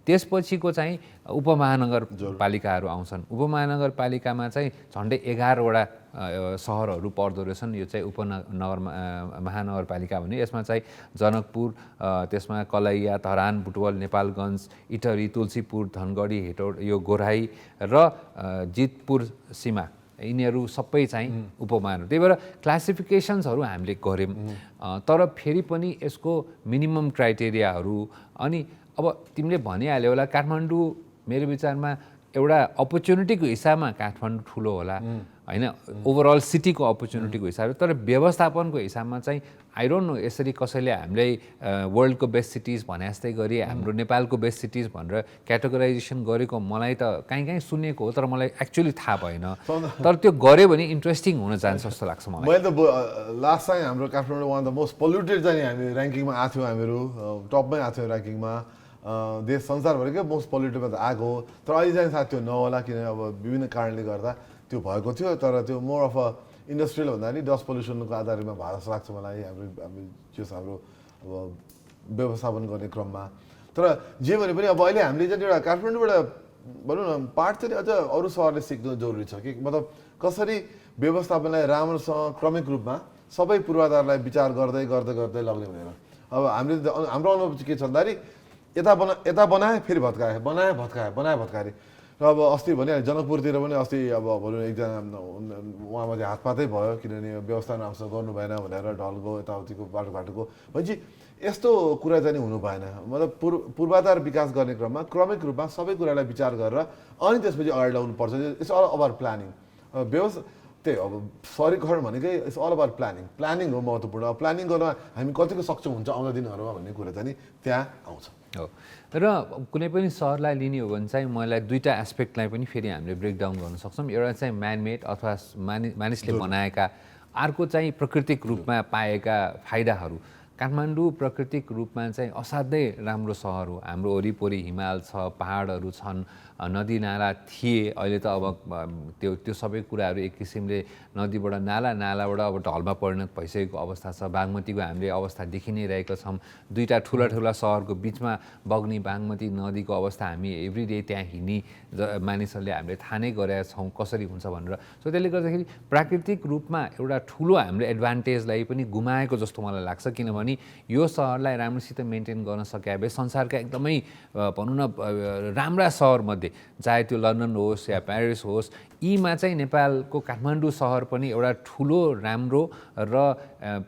त्यसपछिको चाहिँ उपमहानगरपालिकाहरू आउँछन्। उपमहानगरपालिकामा चाहिँ झन्डै 11वटा सहरहरू पर्दो रहेछन्। यो चाहिँ महानगरपालिका भने यसमा चाहिँ जनकपुर, त्यसमा कलैया, धरान, बुटवल, नेपालगञ्ज, इटहरी, तुलसीपुर, धनगढी, हेटौड, यो गोराई र जितपुर सीमा, यिनीहरू सबै चाहिँ उपमहानगर। त्यही भएर क्लासिफिकेसन्सहरू हामीले गऱ्यौँ, तर फेरि पनि यसको मिनिमम क्राइटेरियाहरू, अनि अब तिमीले भनिहाल्यो होला काठमाडौँ मेरो विचारमा एउटा अपर्च्युनिटीको हिसाबमा काठमाडौँ ठुलो होला होइन, ओभरअल सिटीको अपर्च्युनिटीको हिसाबले, तर व्यवस्थापनको हिसाबमा चाहिँ आई डोन्ट नो यसरी कसैले हामीलाई वर्ल्डको बेस्ट सिटिज भने जस्तै गरी हाम्रो नेपालको बेस्ट सिटिज भनेर क्याटेगोराइजेसन गरेको मलाई त कहीँ सुनेको हो, तर मलाई एक्चुअली थाहा भएन। तर त्यो गऱ्यो भने इन्ट्रेस्टिङ हुन जान्छ जस्तो लाग्छ मलाई। मैले त लास्ट टाइम हाम्रो Kathmandu one the most polluted चाहिँ हामी ऱ्याङ्किङमा आएको थियौँ, हामीहरू टपमै आएको थियौँ ऱ्याङ्किङमा, देश संसारभरिकै मोस्ट पोल्युटेडमा त आएको हो। तर अहिले चाहिँ सायद त्यो नहोला, किन अब विभिन्न कारणले गर्दा त्यो भएको थियो। तर त्यो मोर अफ अ इन्डस्ट्रियल भन्दा नि डस्ट पोल्युसनको आधारमा भएको जस्तो लाग्छ मलाई, हाम्रो अब व्यवस्थापन गर्ने क्रममा। तर जे भने पनि अब अहिले हामीले चाहिँ एउटा काठमाडौँबाट भनौँ न पार्ट चाहिँ अझ अरू सहरले सिक्नु जरुरी छ कि मतलब कसरी व्यवस्थापनलाई राम्रोसँग क्रमिक रूपमा सबै पूर्वाधारलाई विचार गर्दै गर्दै गर्दै लग्ने भनेर। अब हामीले हाम्रो अनुभव चाहिँ के छ भन्दाखेरि यता बनाए फेरि भत्काए, भत्काए र अब अस्ति भने जनकपुरतिर पनि अस्ति अब भनौँ एकजना उहाँमा चाहिँ हातपातै भयो, किनभने व्यवस्था राम्रोसँग गर्नु भएन भनेर ढलको यताउतिको बाटोघाटोको भनेपछि यस्तो कुरा चाहिँ हुनु भएन। मतलब पूर्वाधार विकास गर्ने क्रममा क्रमिक रूपमा सबै कुरालाई विचार गरेर अनि त्यसपछि अगाडि ल्याउनु पर्छ। It's all about planning. व्यवस्था त्यही अब सहरीकरण भनेकै इट्स अल अबाउट प्लानिङ हो महत्त्वपूर्ण। प्लानिङ गर्न हामी कतिको सक्षम हुन्छ आउँदो दिनहरूमा भन्ने कुरा चाहिँ त्यहाँ आउँछ हो। र कुनै पनि सहरलाई लिने हो भने चाहिँ मलाई दुईवटा एस्पेक्टलाई पनि फेरि हामीले ब्रेकडाउन गर्न सक्छौँ। एउटा चाहिँ म्यानमेड अथवा मानिसले बनाएका, अर्को चाहिँ प्राकृतिक रूपमा पाएका फाइदाहरू। काठमाडौँ प्राकृतिक रूपमा चाहिँ असाध्यै राम्रो सहर हो। हाम्रो वरिपरि हिमाल छ, पहाडहरू छन्, नदीनाला थिए, अहिले त अब त्यो सबै कुराहरू एक किसिमले नदीबाट नालाबाट अब ढलमा परिणत भइसकेको अवस्था छ। बागमतीको हामीले अवस्था देखि नै रहेका छौँ। दुईवटा ठुला सहरको बिचमा बग्ने बागमती नदीको अवस्था हामी एभ्रिडे त्यहाँ हिँड्ने मानिसहरूले हामीले थाहा नै गरेका छौँ कसरी हुन्छ भनेर। सो त्यसले गर्दाखेरि प्राकृतिक रूपमा एउटा ठुलो हामीले एडभान्टेजलाई पनि गुमाएको जस्तो मलाई लाग्छ, किनभने यो सहरलाई राम्रोसित मेन्टेन गर्न सके भए संसारका एकदमै भनौँ न राम्रा सहरमध्ये, चाहे त्यो लन्डन होस् या प्यारिस होस्, यीमा चाहिँ नेपालको काठमाडौँ सहर पनि एउटा ठुलो राम्रो र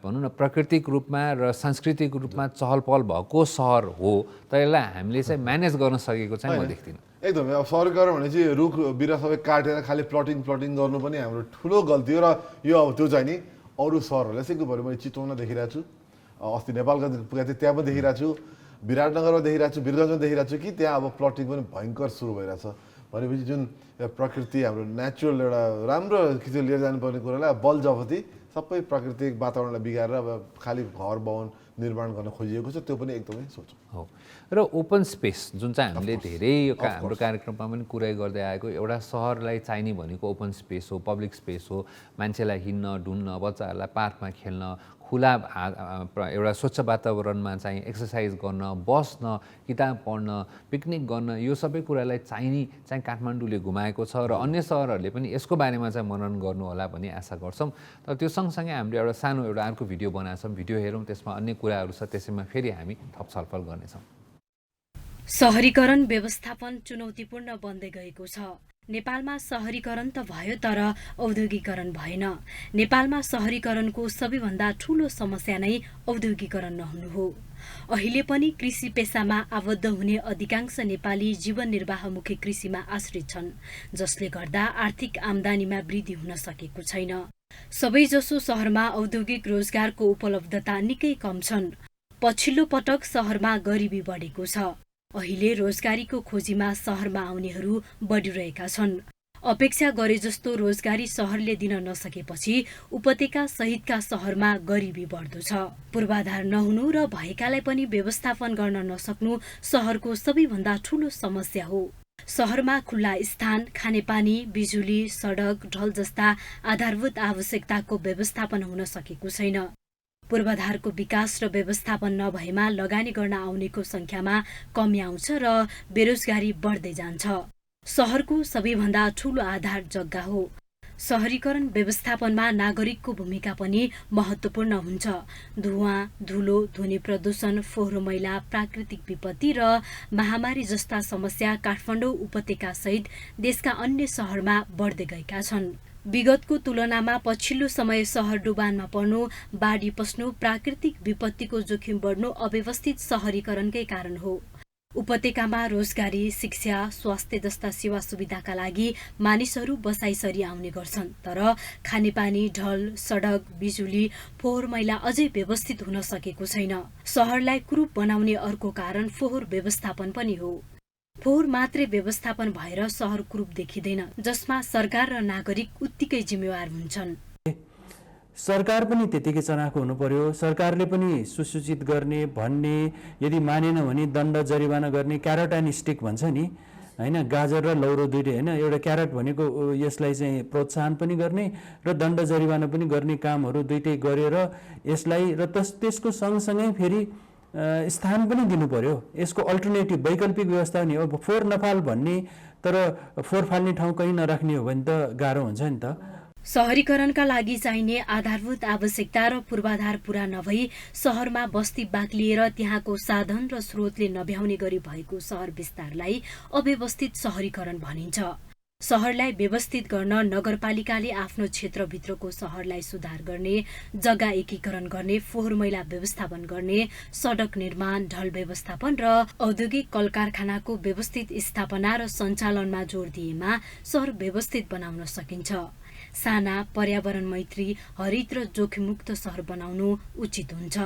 भनौँ न प्राकृतिक रूपमा र सांस्कृतिक रूपमा चहल पहल भएको सहर हो। तर यसलाई हामीले चाहिँ म्यानेज गर्न सकेको चाहिँ म देख्दिनँ। एकदमै अब सहरीकरण भने चाहिँ रुख बिरुवा सबै काटेर खालि प्लटिङ गर्नु पनि हाम्रो ठुलो गल्ती हो। र यो अब त्यो चाहिँ नि अरू सहरहरूलाई सिक्नु पऱ्यो। मैले चितवनमा देखिरहेको छु, अस्ति नेपालका पुगेको थिएँ, त्यहाँ पनि देखिरहेको छु, विराटनगरमा देखिरहेको छु, वीरगन्जमा देखिरहेको छु कि त्यहाँ अब प्लटिङ पनि भयङ्कर सुरु भइरहेछ। भनेपछि जुन प्रकृति हाम्रो नेचुरल एउटा राम्रो किसिमले लिएर जानुपर्ने कुरालाई बल जबती सबै प्राकृतिक वातावरणलाई बिगारेर अब खालि घर भवन निर्माण गर्न खोजिएको छ, त्यो पनि एकदमै सोचौँ। हो र ओपन स्पेस जुन चाहिँ हामीले धेरै हाम्रो कार्यक्रममा पनि कुरा गर्दै आएको, एउटा सहरलाई चाहिने भनेको ओपन स्पेस हो, पब्लिक स्पेस हो। मान्छेलाई हिँड्न डुल्न, बच्चाहरूलाई पार्कमा खेल्न, खुला एउटा स्वच्छ वातावरणमा चाहिँ एक्सर्साइज गर्न, बस्न, किताब पढ्न, पिकनिक गर्न, यो सबै कुरालाई चाहिँ काठमाडौँले घुमाएको छ र अन्य सहरहरूले पनि यसको बारेमा चाहिँ मनन गर्नु होला भन्ने आशा गर्छौँ। तर त्यो सँगसँगै हामीले एउटा अर्को भिडियो बनाएको छौँ, भिडियो हेरौँ, त्यसमा अन्य कुराहरू छ, त्यसैमा फेरि हामी थप छलफल गर्नेछौँ। सहरीकरण व्यवस्थापन चुनौतीपूर्ण बन्दै गएको छ। नेपालमा सहरीकरण त भयो तर औद्योगिकरण भएन। नेपालमा सहरीकरणको सबैभन्दा ठूलो समस्या नै औद्योगिकरण नहुनु हो। अहिले पनि कृषि पेसामा आबद्ध हुने अधिकांश नेपाली जीवन निर्वाहमुखी कृषिमा आश्रित छन्, जसले गर्दा आर्थिक आम्दानीमा वृद्धि हुन सकेको छैन। सबैजसो सहरमा औद्योगिक रोजगारको उपलब्धता निकै कम छन्। पछिल्लो पटक सहरमा गरिबी बढेको छ। अहिले रोजगारीको खोजीमा सहरमा आउनेहरू बढिरहेका छन्। अपेक्षा गरे जस्तो रोजगारी सहरले दिन नसकेपछि उपत्यका सहितका सहरमा गरिबी बढ्दो छ। पूर्वाधार नहुनु र भएकालाई पनि व्यवस्थापन गर्न नसक्नु सहरको सबैभन्दा ठूलो समस्या हो। सहरमा खुल्ला स्थान, खानेपानी, बिजुली, सडक, ढल जस्ता आधारभूत आवश्यकताको व्यवस्थापन हुन सकेको छैन। पूर्वाधारको विकास र व्यवस्थापन नभएमा लगानी गर्न आउनेको संख्यामा कमी आउँछ र बेरोजगारी बढ्दै जान्छ। सहरको सबैभन्दा ठूलो आधार जग्गा हो। सहरीकरण व्यवस्थापनमा नागरिकको भूमिका पनि महत्त्वपूर्ण हुन्छ। धुवाँ, धुलो, ध्वनि प्रदूषण, फोहोर मैला, प्राकृतिक विपत्ति र महामारी जस्ता समस्या काठमाडौँ उपत्यका सहित देशका अन्य सहरमा बढ्दै गएका छन्। विगतको तुलनामा पछिल्लो समय सहर डुबानमा पर्नु, बाढी पस्नु, प्राकृतिक विपत्तिको जोखिम बढ्नु अव्यवस्थित सहरीकरणकै कारण हो। उपत्यकामा रोजगारी, शिक्षा, स्वास्थ्य जस्ता सेवा सुविधाका लागि मानिसहरू बसाइसरी आउने गर्छन्, तर खानेपानी, ढल, सडक, बिजुली, फोहोर मैला अझै व्यवस्थित हुन सकेको छैन। सहरलाई कुरूप बनाउने अर्को कारण फोहोर व्यवस्थापन पनि हो। फोहोर मात्रै व्यवस्थापन भएर सहर कुरूप देखिँदैन, जसमा सरकार र नागरिक उत्तिकै जिम्मेवार हुन्छन्। सरकार पनि त्यतिकै चनाखो हुनु पर्यो। सरकारले पनि सुसूचित गर्ने, भन्ने, यदि मानेन भने दण्ड जरिवाना गर्ने, क्यारेट एन्ड स्टिक भन्छ नि हैन, गाजर र लौरो दुईटै हैन, एउटा क्यारेट भनेको यसलाई चाहिँ प्रोत्साहन पनि गर्ने र दण्ड जरिवाना पनि गर्ने कामहरू दुईटै गरेर यसलाई र त्यसको सँगसँगै फेरि स्थान पनि दिनु पर्यो। यसको अल्टरनेटिभ वैकल्पिक व्यवस्था नि हो। फोहोर नफाल भन्ने तर फोहोर फाल्ने ठाउँ कहीँ नराख्ने हो भने त गाह्रो हुन्छ नि त। सहरीकरणका लागि चाहिने आधारभूत आवश्यकता र पूर्वाधार पूरा नभई सहरमा बस्ती बाक्लिएर त्यहाँको साधन र स्रोतले नभ्याउने गरी भएको सहर विस्तारलाई अव्यवस्थित सहरीकरण भनिन्छ। सहरलाई व्यवस्थित गर्न नगरपालिकाले आफ्नो क्षेत्रभित्रको सहरलाई सुधार गर्ने, जग्गा एकीकरण गर्ने, फोहोर मैला व्यवस्थापन गर्ने, सडक निर्माण, ढल व्यवस्थापन र औद्योगिक कल कारखानाको व्यवस्थित स्थापना र सञ्चालनमा जोड दिएमा सहर व्यवस्थित बनाउन सकिन्छ। साना, पर्यावरण मैत्री, हरित र जोखिममुक्त सहर बनाउनु उचित हुन्छ।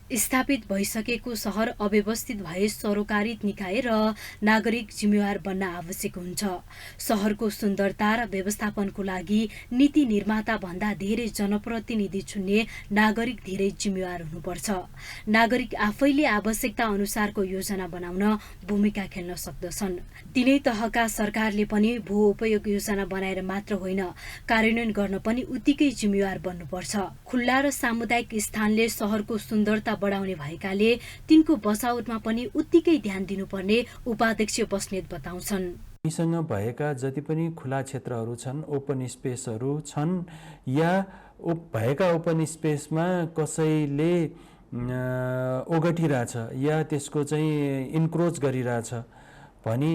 स्थापित भइसकेको सहर अव्यवस्थित भए सरोकारित निकाय र नागरिक जिम्मेवार बन्न आवश्यक हुन्छ। सहरको सुन्दरता र व्यवस्थापनको लागि नीति निर्माता भन्दा धेरै जनप्रतिनिधि चुन्ने नागरिक धेरै जिम्मेवार हुनुपर्छ। नागरिक आफैले आवश्यकता अनुसारको योजना बनाउन भूमिका खेल्न सक्दछन्। तिनै तहका सरकारले पनि भू उपयोग योजना बनाएर मात्र होइन, कार्यान्वयन गर्न पनि उत्तिकै जिम्मेवार बन्नुपर्छ। खुल्ला र सामुदायिक स्थानले सहरको सुन्दरता बढाउने भएकाले तिनको बचावटमा पनि उत्तिकै ध्यान दिनुपर्ने उपाध्यक्ष बस्नेत बताउँछन्। हामीसँग भएका जति पनि खुला क्षेत्रहरू छन्, ओपन स्पेसहरू छन्, या भएका ओपन स्पेसमा कसैले ओगटिरहेछ या त्यसको चाहिँ इन्क्रोच गरिरहेछ भने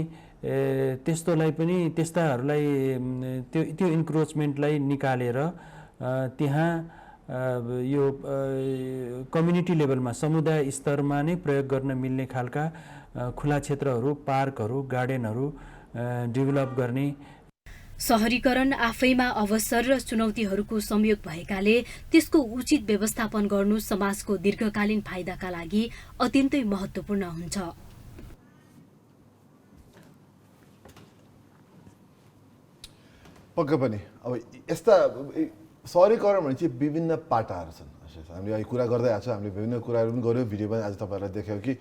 त्यस्तोलाई पनि त्यस्ताहरूलाई त्यो इन्क्रोचमेन्टलाई निकालेर त्यहाँ यो कम्युनिटी लेभलमा समुदाय स्तरमा नै प्रयोग गर्न मिल्ने खालका खुला क्षेत्रहरू, पार्कहरू, गार्डनहरू डेभलप गर्ने। सहरीकरण आफैमा अवसर र चुनौतीहरूको संयोग भएकाले त्यसको उचित व्यवस्थापन गर्नु समाजको दीर्घकालीन फाइदाका लागि अत्यन्तै महत्त्वपूर्ण हुन्छ। पक्कै पनि अब यस्ता सहरीकरण भने चाहिँ विभिन्न पाटाहरू छन्। हामीले अहिले कुरा गर्दै आएको छ, हामीले विभिन्न कुराहरू पनि गऱ्यौँ, भिडियो पनि आज तपाईँहरूलाई देख्यौँ कि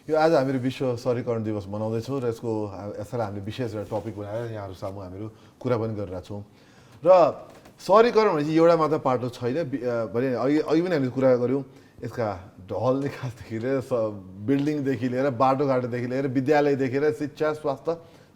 यो आज हामीहरू विश्व सहरीकरण दिवस मनाउँदैछौँ र यसलाई हामीले विशेष एउटा टपिक बनाएर यहाँहरू सामु हामीहरू कुरा पनि गरिरहेको छौँ। र सहरीकरण भने चाहिँ एउटा मात्र पाटो छैन भने अघि पनि हामीले कुरा गऱ्यौँ, यसका ढल निकासदेखि लिएर बिल्डिङदेखि लिएर बाटोघाटोदेखि लिएर विद्यालयदेखि लिएर शिक्षा, स्वास्थ्य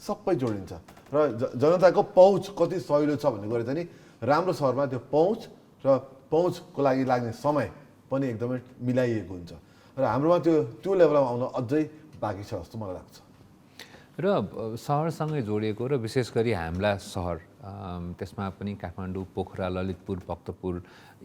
सबै जोडिन्छ र जनताको पहुँच कति सहिलो छ भन्ने कुरा चाहिँ नि राम्रो सहरमा त्यो पहुँच र पहुँचको लागि लाग्ने समय पनि एकदमै मिलाइएको हुन्छ र हाम्रोमा त्यो लेभलमा आउन अझै बाँकी छ जस्तो मलाई लाग्छ। र सहरसँगै जोडिएको र विशेष गरी हाम्रा सहर त्यसमा पनि काठमाडौँ, पोखरा, ललितपुर, भक्तपुर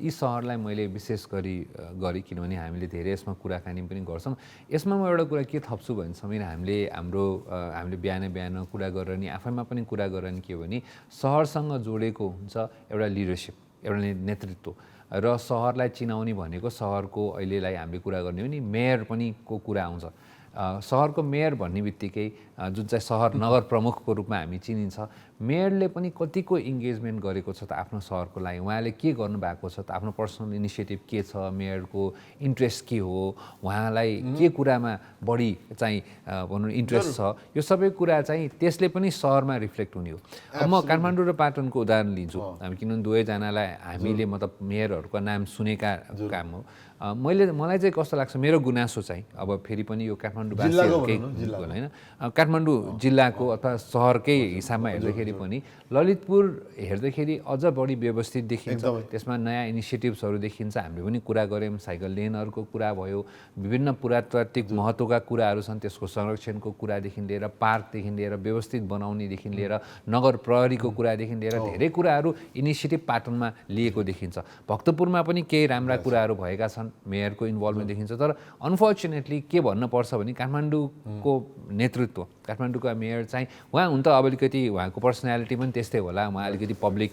यी सहरलाई मैले विशेष गरेँ किनभने हामीले धेरै यसमा कुराकानी पनि गर्छौँ। यसमा म एउटा कुरा के थप्छु भने समीर, हामीले बिहान कुरा गरेर नि आफैमा पनि कुरा गरेर नि के हो भने सहरसँग जोडेको हुन्छ एउटा लिडरसिप, एउटा नेतृत्व र सहरलाई चिनाउने भनेको सहरको अहिलेलाई हामीले कुरा गर्ने हो नि मेयर पनि को कुरा आउँछ। सहरको मेयर भन्ने बित्तिकै जुन चाहिँ सहर नगर प्रमुखको रूपमा हामी चिनिन्छ, मेयरले पनि कतिको इङ्गेजमेन्ट गरेको छ त आफ्नो सहरको लागि, उहाँले के गर्नुभएको छ त, आफ्नो पर्सनल इनिसिएटिभ के छ, मेयरको इन्ट्रेस्ट के हो, उहाँलाई के कुरामा बढी चाहिँ भनौँ इन्ट्रेस्ट छ, यो सबै कुरा चाहिँ त्यसले पनि सहरमा रिफ्लेक्ट हुने हो। अब म काठमाडौँ र पाटनको उदाहरण लिन्छु हामी, किनभने दुवैजनालाई हामीले मतलब मेयरहरूको नाम सुनेका काम हो। मलाई चाहिँ कस्तो लाग्छ, मेरो गुनासो चाहिँ अब फेरि पनि यो काठमाडौँवासीहरूकै होइन, काठमाडौँ जिल्लाको अथवा सहरकै हिसाबमा हेर्दाखेरि पनि ललितपुर हेर्दाखेरि अझ बढी व्यवस्थित देखिन्छ, त्यसमा नयाँ इनिसिएटिभ्सहरू देखिन्छ। हामीले पनि कुरा गऱ्यौँ, साइकल लेनहरूको कुरा भयो, विभिन्न पुरातात्विक महत्त्वका कुराहरू छन्, त्यसको संरक्षणको कुरादेखि लिएर पार्कदेखि लिएर व्यवस्थित बनाउनेदेखि लिएर नगर प्रहरीको कुरादेखि लिएर धेरै कुराहरू इनिसिएटिभ पाटनमा लिएको देखिन्छ। भक्तपुरमा पनि केही राम्रा कुराहरू भएका छन्, मेयरको इन्भल्भमेन्ट देखिन्छ। तर अनफर्चुनेटली के भन्नुपर्छ भने काठमाडौँको नेतृत्व, काठमाडौँका मेयर चाहिँ उहाँ हुन त अब अलिकति उहाँको पर्सनालिटी पनि त्यस्तै होला, उहाँ अलिकति पब्लिक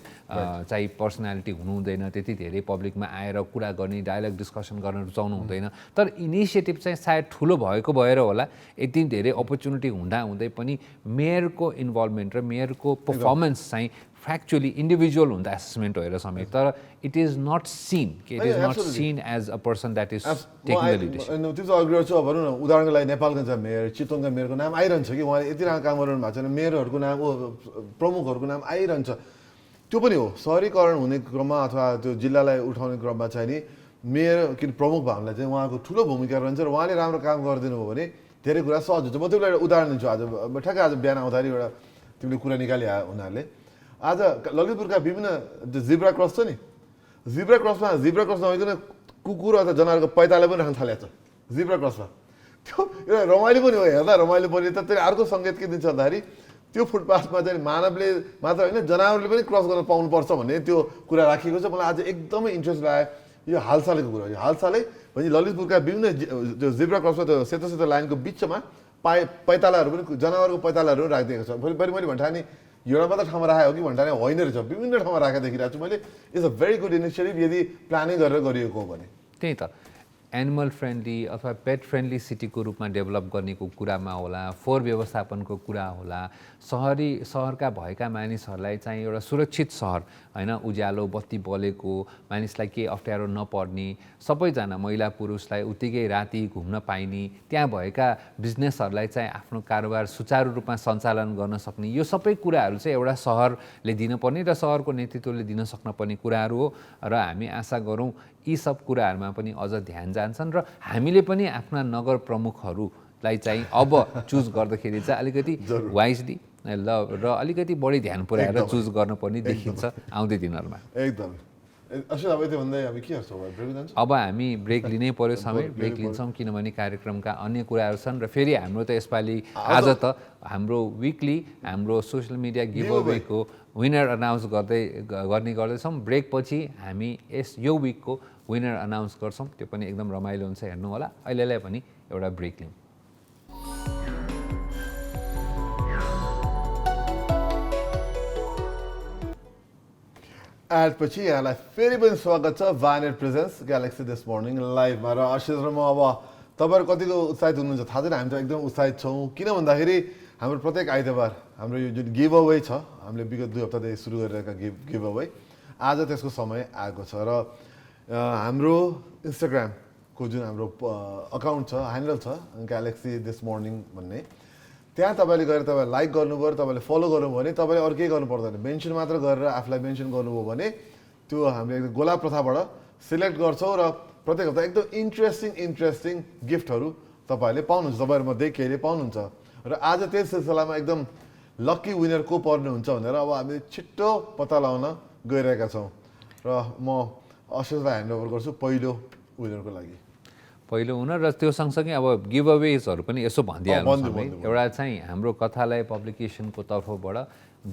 चाहिँ पर्सनालिटी हुनु हुँदैन, त्यति धेरै पब्लिकमा आएर कुरा गर्ने, डायलग डिस्कसन गर्न रुचाउनु हुँदैन। तर इनिसिएटिभ चाहिँ सायद ठुलो भएको भएर होला, यति धेरै अपर्च्युनिटी हुँदै पनि मेयरको इन्भल्भमेन्ट र मेयरको पर्फर्मेन्स चाहिँ फ्याक्चुअली इन्डिभिजुअल हुँदा एसेसमेन्ट भएर समेत, तर it is not seen, it is not seen as a person that is taking the leadership. त्यो चाहिँ अग्रह छ भनौँ न, उदाहरणको लागि नेपालगञ्ज मेयर, चितवनका मेयरको नाम आइरहन्छ कि उहाँले यति राम्रो काम गरिरहनु भएको छैन, मेयरहरूको नाम प्रमुखहरूको नाम आइरहन्छ। त्यो पनि हो सहरीकरण हुने क्रममा अथवा त्यो जिल्लालाई उठाउने क्रममा चाहिँ नि मेयर किन प्रमुख भावनालाई चाहिँ उहाँको ठुलो भूमिका रहन्छ र उहाँले राम्रो काम गरिदिनु हो भने धेरै कुरा सहज हुन्छ। म तिमीलाई एउटा उदाहरण दिन्छु। आज ठ्याक्कै आज बिहान आउँदाखेरि एउटा तिमीले कुरा निकालिहाल्यो उनीहरूले, आज ललितपुरका विभिन्न जिब्रा क्रस छ नि, जिब्रा क्रसमा नभइकन कुकुर अथवा जनावरको पैताला पनि राख्न थालेको छ जिब्रा क्रसमा। त्यो एउटा रमाइलो पनि हो, हेर्दा रमाइलो पनि। त त्यसले अर्को सङ्केत के दिन्छ भन्दाखेरि त्यो फुटपाथमा चाहिँ मानवले मात्र होइन जनावरले पनि क्रस गर्न पाउनुपर्छ भन्ने त्यो कुरा राखिएको छ। मलाई आज एकदमै इन्ट्रेस्ट लाग्यो यो हालसालैको कुरा। यो हालसालै भने ललितपुरका विभिन्न त्यो जिब्रा क्रसमा त्यो सेतो सेतो लाइनको बिचमा पैतालाहरू पनि जनावरको पैतालाहरू पनि राखिदिएको छ। फेरि मैले भन्ठाएँ नि एउटा मात्र ठाउँमा राखेको कि भन्दा होइन रहेछ, विभिन्न ठाउँमा राखेर देखिरहेको छु मैले। It's a very good initiative यदि प्लानिङ गरेर गरिएको हो भने। त्यही त एनिमल फ्रेन्डली अथवा पेट फ्रेन्डली सिटीको रूपमा डेभलप गर्नेको कुरामा होला, फोहोर व्यवस्थापनको कुरा होला, सहरका भएका मानिसहरूलाई चाहिँ एउटा सुरक्षित सहर हैन, उज्यालो बत्ती बलेको, मानिसलाई केही अप्ठ्यारो नपर्ने, सबैजना महिला पुरुषलाई उत्तिकै राति घुम्न पाइने, त्यहाँ भएका बिजनेसहरूलाई चाहिँ आफ्नो कारोबार सुचारू रूपमा सञ्चालन गर्न सक्ने, यो सबै कुराहरू चाहिँ एउटा सहरले दिनपर्ने र सहरको नेतृत्वले दिन सक्न पर्ने कुराहरू हो र हामी आशा गरौँ यी सब कुराहरूमा पनि अझ ध्यान जान्छन् र हामीले पनि आफ्ना नगर प्रमुखहरूलाई चाहिँ अब चुज गर्दाखेरि चाहिँ अलिकति वाइजली ल र अलिकति बढी ध्यान पुर्याएर चुज गर्नुपर्ने देखिन्छ आउँदै दिनहरूमा। एकदम अब हामी ब्रेक लिनै पर्यो, समय ब्रेक लिन्छौँ किनभने कार्यक्रमका अन्य कुराहरू छन् र फेरि हाम्रो त यसपालि आज त हाम्रो विकली हाम्रो सोसियल मिडिया गिभअवेको विनर अनाउन्स गर्ने गर्दैछौँ। ब्रेक पछि हामी यो विकको विनर अनाउन्स गर्छौँ, त्यो पनि एकदम रमाइलो हुन्छ, हेर्नु होला। अहिलेलाई पनि एउटा ब्रेक लिउँ। एडपछि यहाँलाई फेरि पनि स्वागत छ वायनेट प्रेजेन्स ग्यालेक्सी दिस मर्निङ लाइभमा। र आशिष र म अब तपाईँहरू कतिको उत्साहित हुनुहुन्छ थाहा छैन, हामी त एकदम उत्साहित छौँ। किन भन्दाखेरि हाम्रो प्रत्येक आइतबार हाम्रो यो जुन गिभ अवे छ, हामीले विगत 2 हप्तादेखि सुरु गरिरहेका गिभ अवे, आज त्यसको समय आएको छ। र हाम्रो इन्स्टाग्रामको जुन हाम्रो अकाउन्ट छ, ह्यान्डल छ ग्यालेक्सी दिस मर्निङ भन्ने, त्यहाँ तपाईँले गएर तपाईँ लाइक गर्नुभयो, तपाईँले फलो गर्नुभयो भने तपाईँले अरू केही गर्नु पर्दैन, मेन्सन मात्र गरेर आफूलाई मेन्सन गर्नुभयो भने त्यो हामीले एकदम गोला प्रथाबाट सिलेक्ट गर्छौँ र प्रत्येक हप्ता एकदम इन्ट्रेस्टिङ गिफ्टहरू तपाईँहरूले पाउनुहुन्छ, तपाईँहरूमध्ये केहीले पाउनुहुन्छ। र आज त्यही सिलसिलामा एकदम लक्की विनर को पर्नुहुन्छ भनेर अब हामी छिट्टो पत्ता लगाउन गइरहेका छौँ र म अशिषलाई ह्यान्डओभर गर्छु पहिलो विनरको लागि। पहिलो हुनर र त्यो सँगसँगै अब गिभ अवेजहरू पनि यसो भनिदिइहाल्नु। एउटा चाहिँ हाम्रो कथालय पब्लिकेसनको तर्फबाट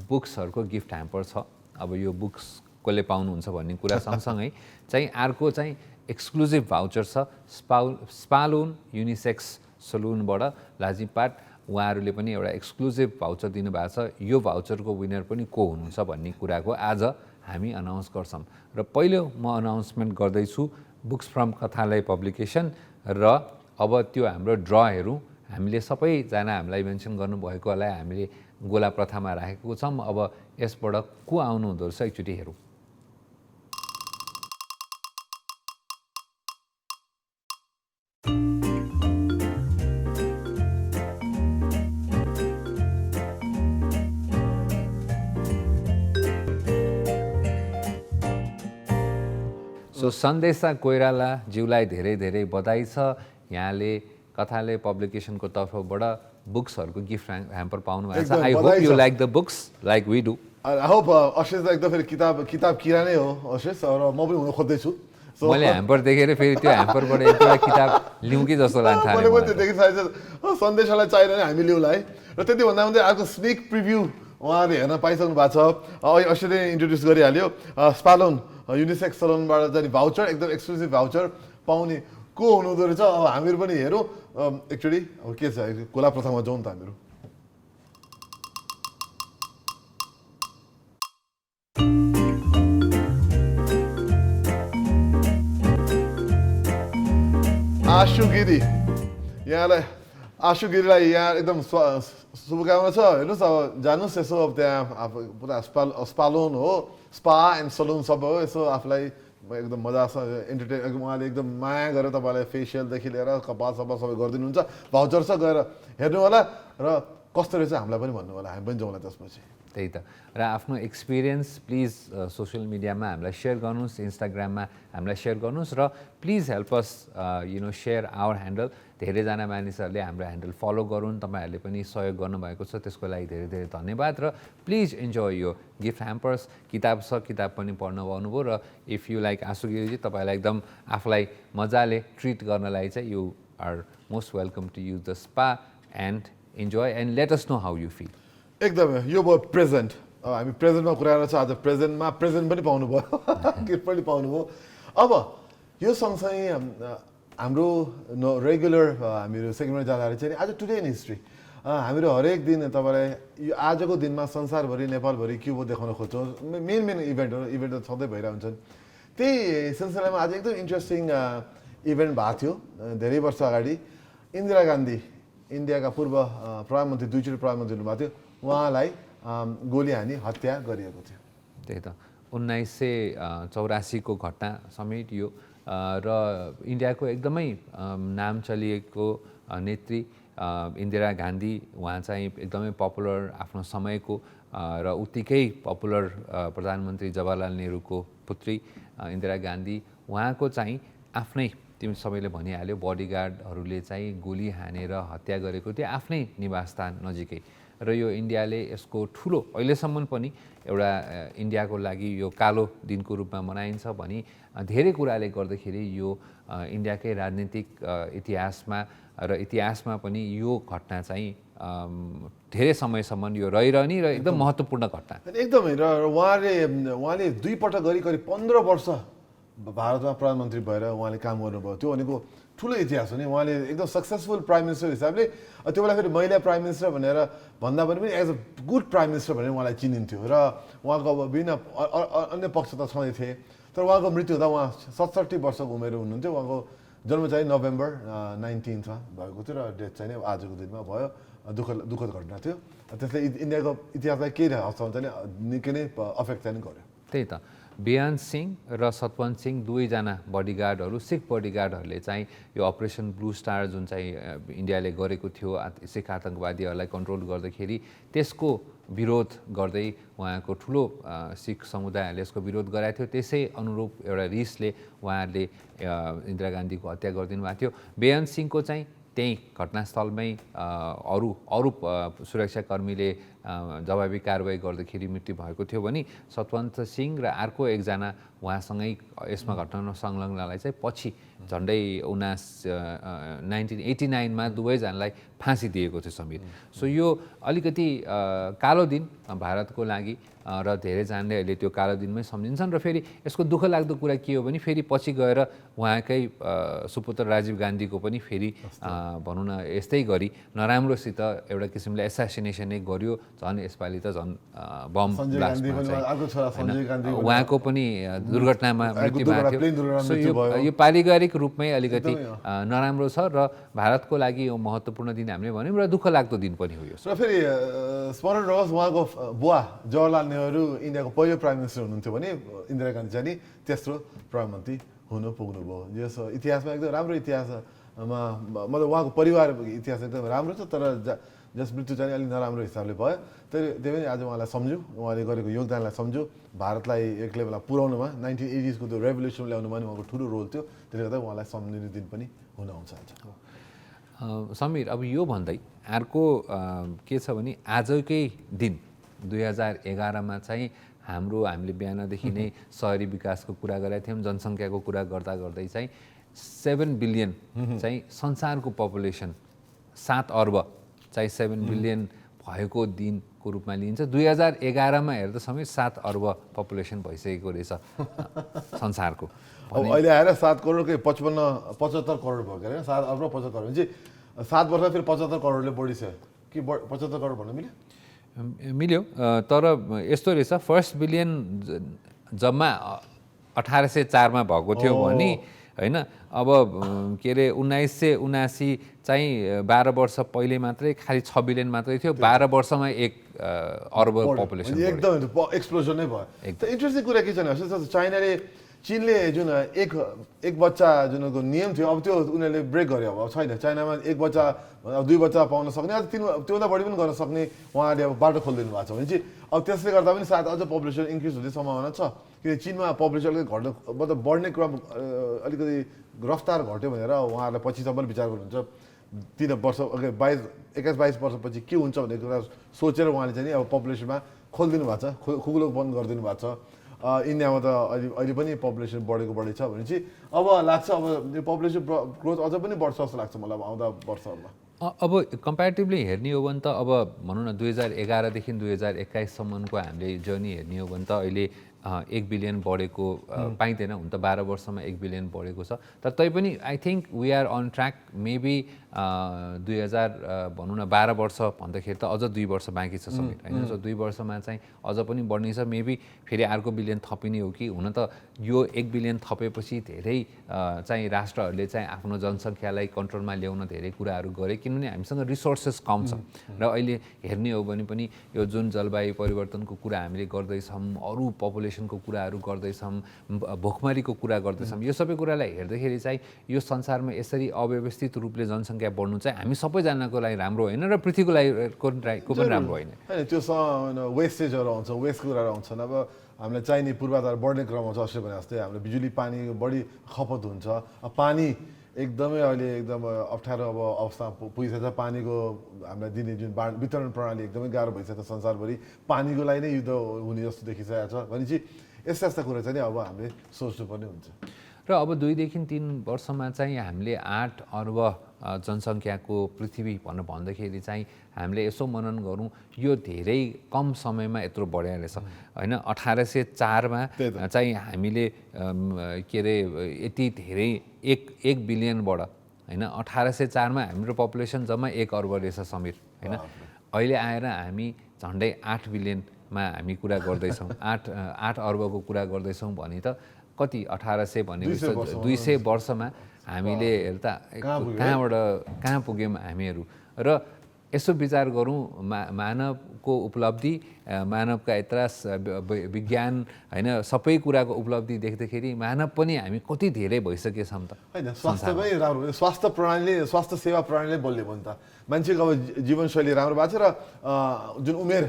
बुक्सहरूको गिफ्ट ह्याम्पर छ। अब यो बुक्स कसले पाउनुहुन्छ भन्ने कुरा सँगसँगै चाहिँ अर्को चाहिँ एक्सक्लुजिभ भाउचर छ स्पालुन युनिसेक्स सलुनबाट लाजिपाट, उहाँहरूले पनि एउटा एक्सक्लुजिभ भाउचर दिनुभएको छ। यो भाउचरको विनर पनि को हुनुहुन्छ भन्ने कुराको आज हामी अनाउन्स गर्छौँ। र पहिलो म अनाउन्समेन्ट गर्दैछु बुक्स फ्रम कथालय पब्लिकेसन, र अब त्यो हाम्रो ड्र हेरौँ। हामीले सबैजना हामीलाई मेन्सन गर्नुभएकोलाई हामीले गोला प्रथामा राखेको छौँ। अब यसबाट को आउनु हुँदो रहेछ एकचोटि हेरौँ। सो सन्देशा कोइराला ज्यूलाई धेरै धेरै बधाई छ। यहाँले कथालय पब्लिकेसनको तर्फबाट बुक्सहरूको गिफ्ट ह्याम्पर पाउनु भएको छ। I hope you like the books like we do. I hope Ashish त एकदम फेरि किताब किरा नै हो अशिष, र म पनि हुन खोज्दैछु। मैले ह्याम्पर देखेर फेरि त्यो ह्याम्परबाट एउटा किताब लिउँ कि जस्तो लाग्छ। मैले पनि त्यो देखिसकेको छ, सन्देशलाई चाहिएन हामी लिउँला है। र त्यति भन्दा भन्दै अर्को स्निक प्रिभ्यू उहाँले हेर्न पाइसक्नु भएको छ। अशिषले इन्ट्रोड्युस गरिहाल्यो। स्पालोन युनिसेक्स सलुनबाट चाहिँ भाउचर, एकदम एक्सक्लुसिभ भाउचर पाउने को हुनुहुँदो रहेछ। अब हामीहरू पनि हेरौँ एकचोटि अब के छ, गोला प्रथामा जाउँ त हामीहरू। आशु गिरी, यहाँलाई आशु गिरीलाई यहाँ एकदम शुभकामना छ। हेर्नुहोस् अब जानुहोस् यसो, अब त्यहाँ पुरा स्पालोन हो, स्पा एन्ड सलुन सब हो, यसो आफूलाई एकदम मजा छ एन्टरटेन। उहाँले एकदम माया गरेर तपाईँलाई फेसियलदेखि लिएर कपाल सपा सबै गरिदिनुहुन्छ। भाउचर छ, गएर हेर्नु होला र कस्तो रहेछ हामीलाई पनि भन्नु होला, हामी पनि जाउँला त्यसपछि। त्यही त, र आफ्नो एक्सपिरियन्स प्लिज सोसियल मिडियामा हामीलाई सेयर गर्नुहोस्, इन्स्टाग्राममा हामीलाई सेयर गर्नुहोस्, र please help us share our handle. धेरैजना मानिसहरूले हाम्रो ह्यान्डल फलो गरून्, तपाईँहरूले पनि सहयोग गर्नुभएको छ, त्यसको लागि धेरै धेरै धन्यवाद। र प्लिज इन्जोय यो गिफ्ट ह्याम्पर्स। किताब छ, किताब पनि पढ्न पाउनुभयो। र इफ यु लाइक आशु गिरीजी, तपाईँलाई एकदम आफूलाई मजाले ट्रिट गर्नलाई चाहिँ you are most welcome to use the spa and enjoy and let us know how you feel. एकदमै यो भयो प्रेजेन्ट। हामी प्रेजेन्टमा कुरा गरेर छ, आज प्रेजेन्टमा प्रेजेन्ट पनि पाउनुभयो, गिफ्ट पनि पाउनुभयो। अब यो सँगसँगै हाम्रो रेगुलर हामीहरू सेगमेन्ट जाँदाखेरि चाहिँ आज टुडे इन हिस्ट्री हामीहरू हरेक दिन तपाईँलाई यो आजको दिनमा संसारभरि नेपालभरि के भयो देखाउन खोज्छौँ। मेन इभेन्टहरू त सधैँ भइरहन्छन्। त्यही सिलसिलामा आज एकदम इन्ट्रेस्टिङ इभेन्ट भएको थियो धेरै वर्ष अगाडि। इन्दिरा गान्धी इन्डियाका पूर्व प्रधानमन्त्री, दुईचोटि प्रधानमन्त्री हुनुभएको थियो, उहाँलाई गोली हानी हत्या गरिएको थियो। त्यही त 1984 को घटना समेत यो र इन्डियाको एकदमै नाम चलिएको नेत्री इन्दिरा गान्धी, उहाँ चाहिँ एकदमै पपुलर आफ्नो समयको र उत्तिकै पपुलर प्रधानमन्त्री जवाहरलाल नेहरूको पुत्री इन्दिरा गान्धी, उहाँको चाहिँ आफ्नै तिमी सबैले भनिहाल्यो बडीगार्डहरूले चाहिँ गोली हानेर हत्या गरेको थियो आफ्नै निवासस्थान नजिकै। र यो इन्डियाले यसको ठुलो अहिलेसम्म पनि एउटा इन्डियाको लागि यो कालो दिनको रूपमा मनाइन्छ भनी धेरै कुराले गर्दाखेरि यो इन्डियाकै राजनीतिक इतिहासमा र इतिहासमा पनि यो घटना चाहिँ धेरै समयसम्म यो रहिरहने र एकदम महत्त्वपूर्ण घटना एकदमै। र उहाँले दुईपल्ट गरी करिब 15 वर्ष भारतमा प्रधानमन्त्री भएर उहाँले काम गर्नुभयो। त्यो भनेको ठुलो इतिहास हो नि। उहाँले एकदम सक्सेसफुल प्राइम मिनिस्टर हिसाबले त्यो बेला फेरि महिला प्राइम मिनिस्टर भनेर भन्दा पनि as a good prime minister भनेर उहाँलाई चिनिन्थ्यो र उहाँको अब विभिन्न अन्य पक्ष त छँदै थिए। तर उहाँको मृत्यु हुँदा उहाँ 67 वर्षको उमेर हुनुहुन्थ्यो। उहाँको जन्म चाहिँ नोभेम्बर 19मा भएको थियो र डेथ चाहिँ आजको दिनमा भयो। दुःखद घटना थियो। त्यसले इन्डियाको इतिहासलाई केही हस्ताउँछ नि निकै नै अफेक्ट चाहिँ गर्यो। त्यही त बेअन्त सिंह र सतवन्त सिंह दुवैजना बडीगार्डहरू, सिख बडीगार्डहरूले चाहिँ यो अपरेसन ब्लू स्टार जुन चाहिँ इन्डियाले गरेको थियो सिख आतङ्कवादीहरूलाई कन्ट्रोल गर्दाखेरि त्यसको विरोध गर्दै उहाँको ठुलो सिख समुदायहरूले यसको विरोध गराएको थियो। त्यसै अनुरूप एउटा रिसले उहाँहरूले इन्दिरा गान्धीको हत्या गरिदिनु भएको थियो। बेअन्त सिंहको चाहिँ त्यही घटनास्थलमै अरू सुरक्षाकर्मीले जवाबी कारवाही गर्दाखेरि मृत्यु भएको थियो भने सतवन्त सिंह र अर्को एकजना उहाँसँगै यसमा घटनामा संलग्नलाई चाहिँ पछि झन्डै 1989मा दुवैजनालाई फाँसी दिएको थियो समेत। सो यो अलिकति कालो दिन भारतको लागि र धेरैजनाले अहिले त्यो कालो दिनमै सम्झिन्छन्। र फेरि यसको दुःख लाग्दो कुरा के हो भने फेरि पछि गएर उहाँकै सुपुत्र राजीव गान्धीको पनि फेरि भनौँ न यस्तै गरी नराम्रोसित एउटा किसिमले एसासिनेसन नै गर्यो। झन् यसपालि त झन् बम ब्लास्टमा उहाँको पनि दुर्घटनामा मृत्यु भएको थियो। सो यो पारिवारिक रूपमै अलिकति नराम्रो छ र भारतको लागि यो महत्त्वपूर्ण दिन हामीले भन्यौँ र दुःख लाग्दो दिन पनि हो यो। र फेरि स्मरण रहोस् उहाँको बुवा जवाहरलाल नेहरू इन्डियाको पहिलो प्राइम मिनिस्टर हुनुहुन्थ्यो भने इन्दिरा गान्धी चाहिँ नि तेस्रो प्रधानमन्त्री हुन पुग्नुभयो। यस इतिहासमा एकदम राम्रो इतिहासमा मतलब उहाँको परिवार इतिहास एकदम राम्रो छ। तर जस मृत्यु चाहिँ अलिक नराम्रो हिसाबले भयो। त्यही पनि आज उहाँलाई सम्झौँ, उहाँले गरेको योगदानलाई सम्झौँ। भारतलाई एक लेभलमा पुर्याउनुमा 1980s को त्यो रेभोल्युसन ल्याउनुमा नि उहाँको ठुलो रोल थियो। त्यसले गर्दा उहाँलाई सम्झिने दिन पनि हुन आउँछ आज। समीर, अब यो भन्दै अर्को के छ भने आजकै दिन 2011मा चाहिँ हामीले बिहानदेखि नै सहरी विकासको कुरा गरेका थियौँ। जनसङ्ख्याको कुरा गर्दा गर्दै चाहिँ 7 बिलियन चाहिँ संसारको पपुलेसन 7 अर्ब चाहिँ 7 बिलियन भएको दिनको रूपमा लिइन्छ। 2011मा हेर्दा समेत 7 अर्ब पपुलेसन भइसकेको रहेछ संसारको। अब अहिले आएर 7 करोडकै 75 करोड भयो के अरे 7 अर्ब 75 करोड चाहिँ 7 वर्ष फेरि 75 करोडले बढिसक्यो कि 75 करोड भन्नु मिल्यो। तर यस्तो रहेछ फर्स्ट बिलियन जम्मा 1804मा भएको थियो भने होइन अब के अरे 1979 चाहिँ 12 वर्ष पहिले मात्रै खालि 6 बिलियन मात्रै थियो। 12 वर्षमा 1 अर्ब पपुलेसन एकदम एक्सप्लोजन नै भयो। इन्ट्रेस्टिङ कुरा के छ भने चीनले जुन एक बच्चा जुनको नियम थियो अब त्यो उनीहरूले ब्रेक गर्यो। अब छैन चाइनामा एक बच्चा 2 बच्चा पाउन सक्ने त्योभन्दा बढी पनि गर्न सक्ने उहाँहरूले अब बाटो खोलिदिनु भएको छ भने चाहिँ अब त्यसले गर्दा पनि सायद अझ पपुलेसन इन्क्रिज हुने सम्भावना छ। किनकि चीनमा पपुलेसन अलिकति घट्नु मतलब बढ्ने क्रम अलिकति रफ्तार घट्यो भनेर उहाँहरूलाई पछिसम्म विचार गर्नुहुन्छ। 3 वर्ष अघि 21-22 वर्षपछि के हुन्छ भन्ने कुरा सोचेर उहाँले चाहिँ अब पपुलेसनमा खोलिदिनु भएको छ, खुकुलो बन्द गरिदिनु भएको छ। इन्डियामा त अहिले पनि पपुलेसन बढी छ भने चाहिँ अब लाग्छ अब यो पपुलेसन ग्रोथ अझ पनि बढ्छ जस्तो लाग्छ मलाई आउँदा वर्षहरूमा। अब कम्पेरिटिभली हेर्ने हो भने त अब भनौँ न 2011 देखि 2021 सम्मको हामीले जर्नी हेर्ने हो भने त अहिले 1 बिलियन बढेको पाइँदैन। हुन त 12 वर्षमा 1 बिलियन बढेको छ। तर तैपनि I think we are on track. Maybe 2000 भनौँ न 12 वर्ष भन्दाखेरि त अझ 2 वर्ष बाँकी छ समीर होइन। सो 2 वर्षमा चाहिँ अझ पनि बढ्ने छ। मेबी फेरि अर्को बिलियन थपिने हो कि हुन त यो 1 बिलियन थपेपछि धेरै चाहिँ राष्ट्रहरूले चाहिँ आफ्नो जनसङ्ख्यालाई कन्ट्रोलमा ल्याउन धेरै कुराहरू गरे, किनभने हामीसँग रिसोर्सेस कम छ। र अहिले हेर्ने हो भने पनि यो जुन जलवायु परिवर्तनको कुरा हामीले गर्दैछौँ, अरू पपुलेसनको कुराहरू गर्दैछौँ, भोकमरीको कुरा गर्दैछौँ, यो सबै कुरालाई हेर्दाखेरि चाहिँ यो संसारमा यसरी अव्यवस्थित रूपले जनसङ्ख्या बढ्नु चाहिँ हामी सबैजनाको लागि राम्रो होइन र पृथ्वीको लागि को पनि राम्रो होइन। होइन त्यो वेस्टेजहरू आउँछ, वेस्टको कुराहरू आउँछन्। अब हामीलाई चाहिने पूर्वाधार बढ्ने क्रम आउँछ। अस्ति भने जस्तै हाम्रो बिजुली पानी बढी खपत हुन्छ। पानी एकदमै अहिले एकदम अप्ठ्यारो अब अवस्था पुगिसकेको छ। पानीको हामीलाई दिने जुन वितरण प्रणाली एकदमै गाह्रो भइसकेको छ। संसारभरि पानीको लागि नै युद्ध हुने जस्तो देखिसकेको छ भनेपछि यस्ता यस्ता कुरा चाहिँ अब हामीले सोच्नुपर्ने हुन्छ। र अब 2 देखि 3 वर्षमा चाहिँ हामीले 8 अर्ब जनसङ्ख्याको पृथ्वी भनेर भन्दाखेरि चाहिँ हामीले यसो मनन गरौँ, यो धेरै कम समयमा यत्रो बढ्या रहेछ होइन। 1804मा चाहिँ हामीले के अरे यति धेरै 1 बिलियनबाट होइन 1804मा हाम्रो पपुलेसन जम्मा 1 अर्ब रहेछ समीर होइन। अहिले आएर हामी झन्डै 8 बिलियनमा हामी कुरा गर्दैछौँ, 8 अर्बको कुरा गर्दैछौँ भने त कति 1800 भनेपछि 200 वर्षमा हामीले हेर्दा कहाँ पुग्यौँ हामीहरू। र यसो विचार गरौँ मानवको उपलब्धि, मानवका यत्र विज्ञान होइन सबै कुराको उपलब्धि देख्दाखेरि मानव पनि हामी कति धेरै भइसकेछौँ त होइन। स्वास्थ्यमै राम्रो, स्वास्थ्य प्रणालीले, स्वास्थ्य सेवा प्रणालीले बलियो भने त मान्छेको अब जीवनशैली राम्रो भएको छ र जुन उमेर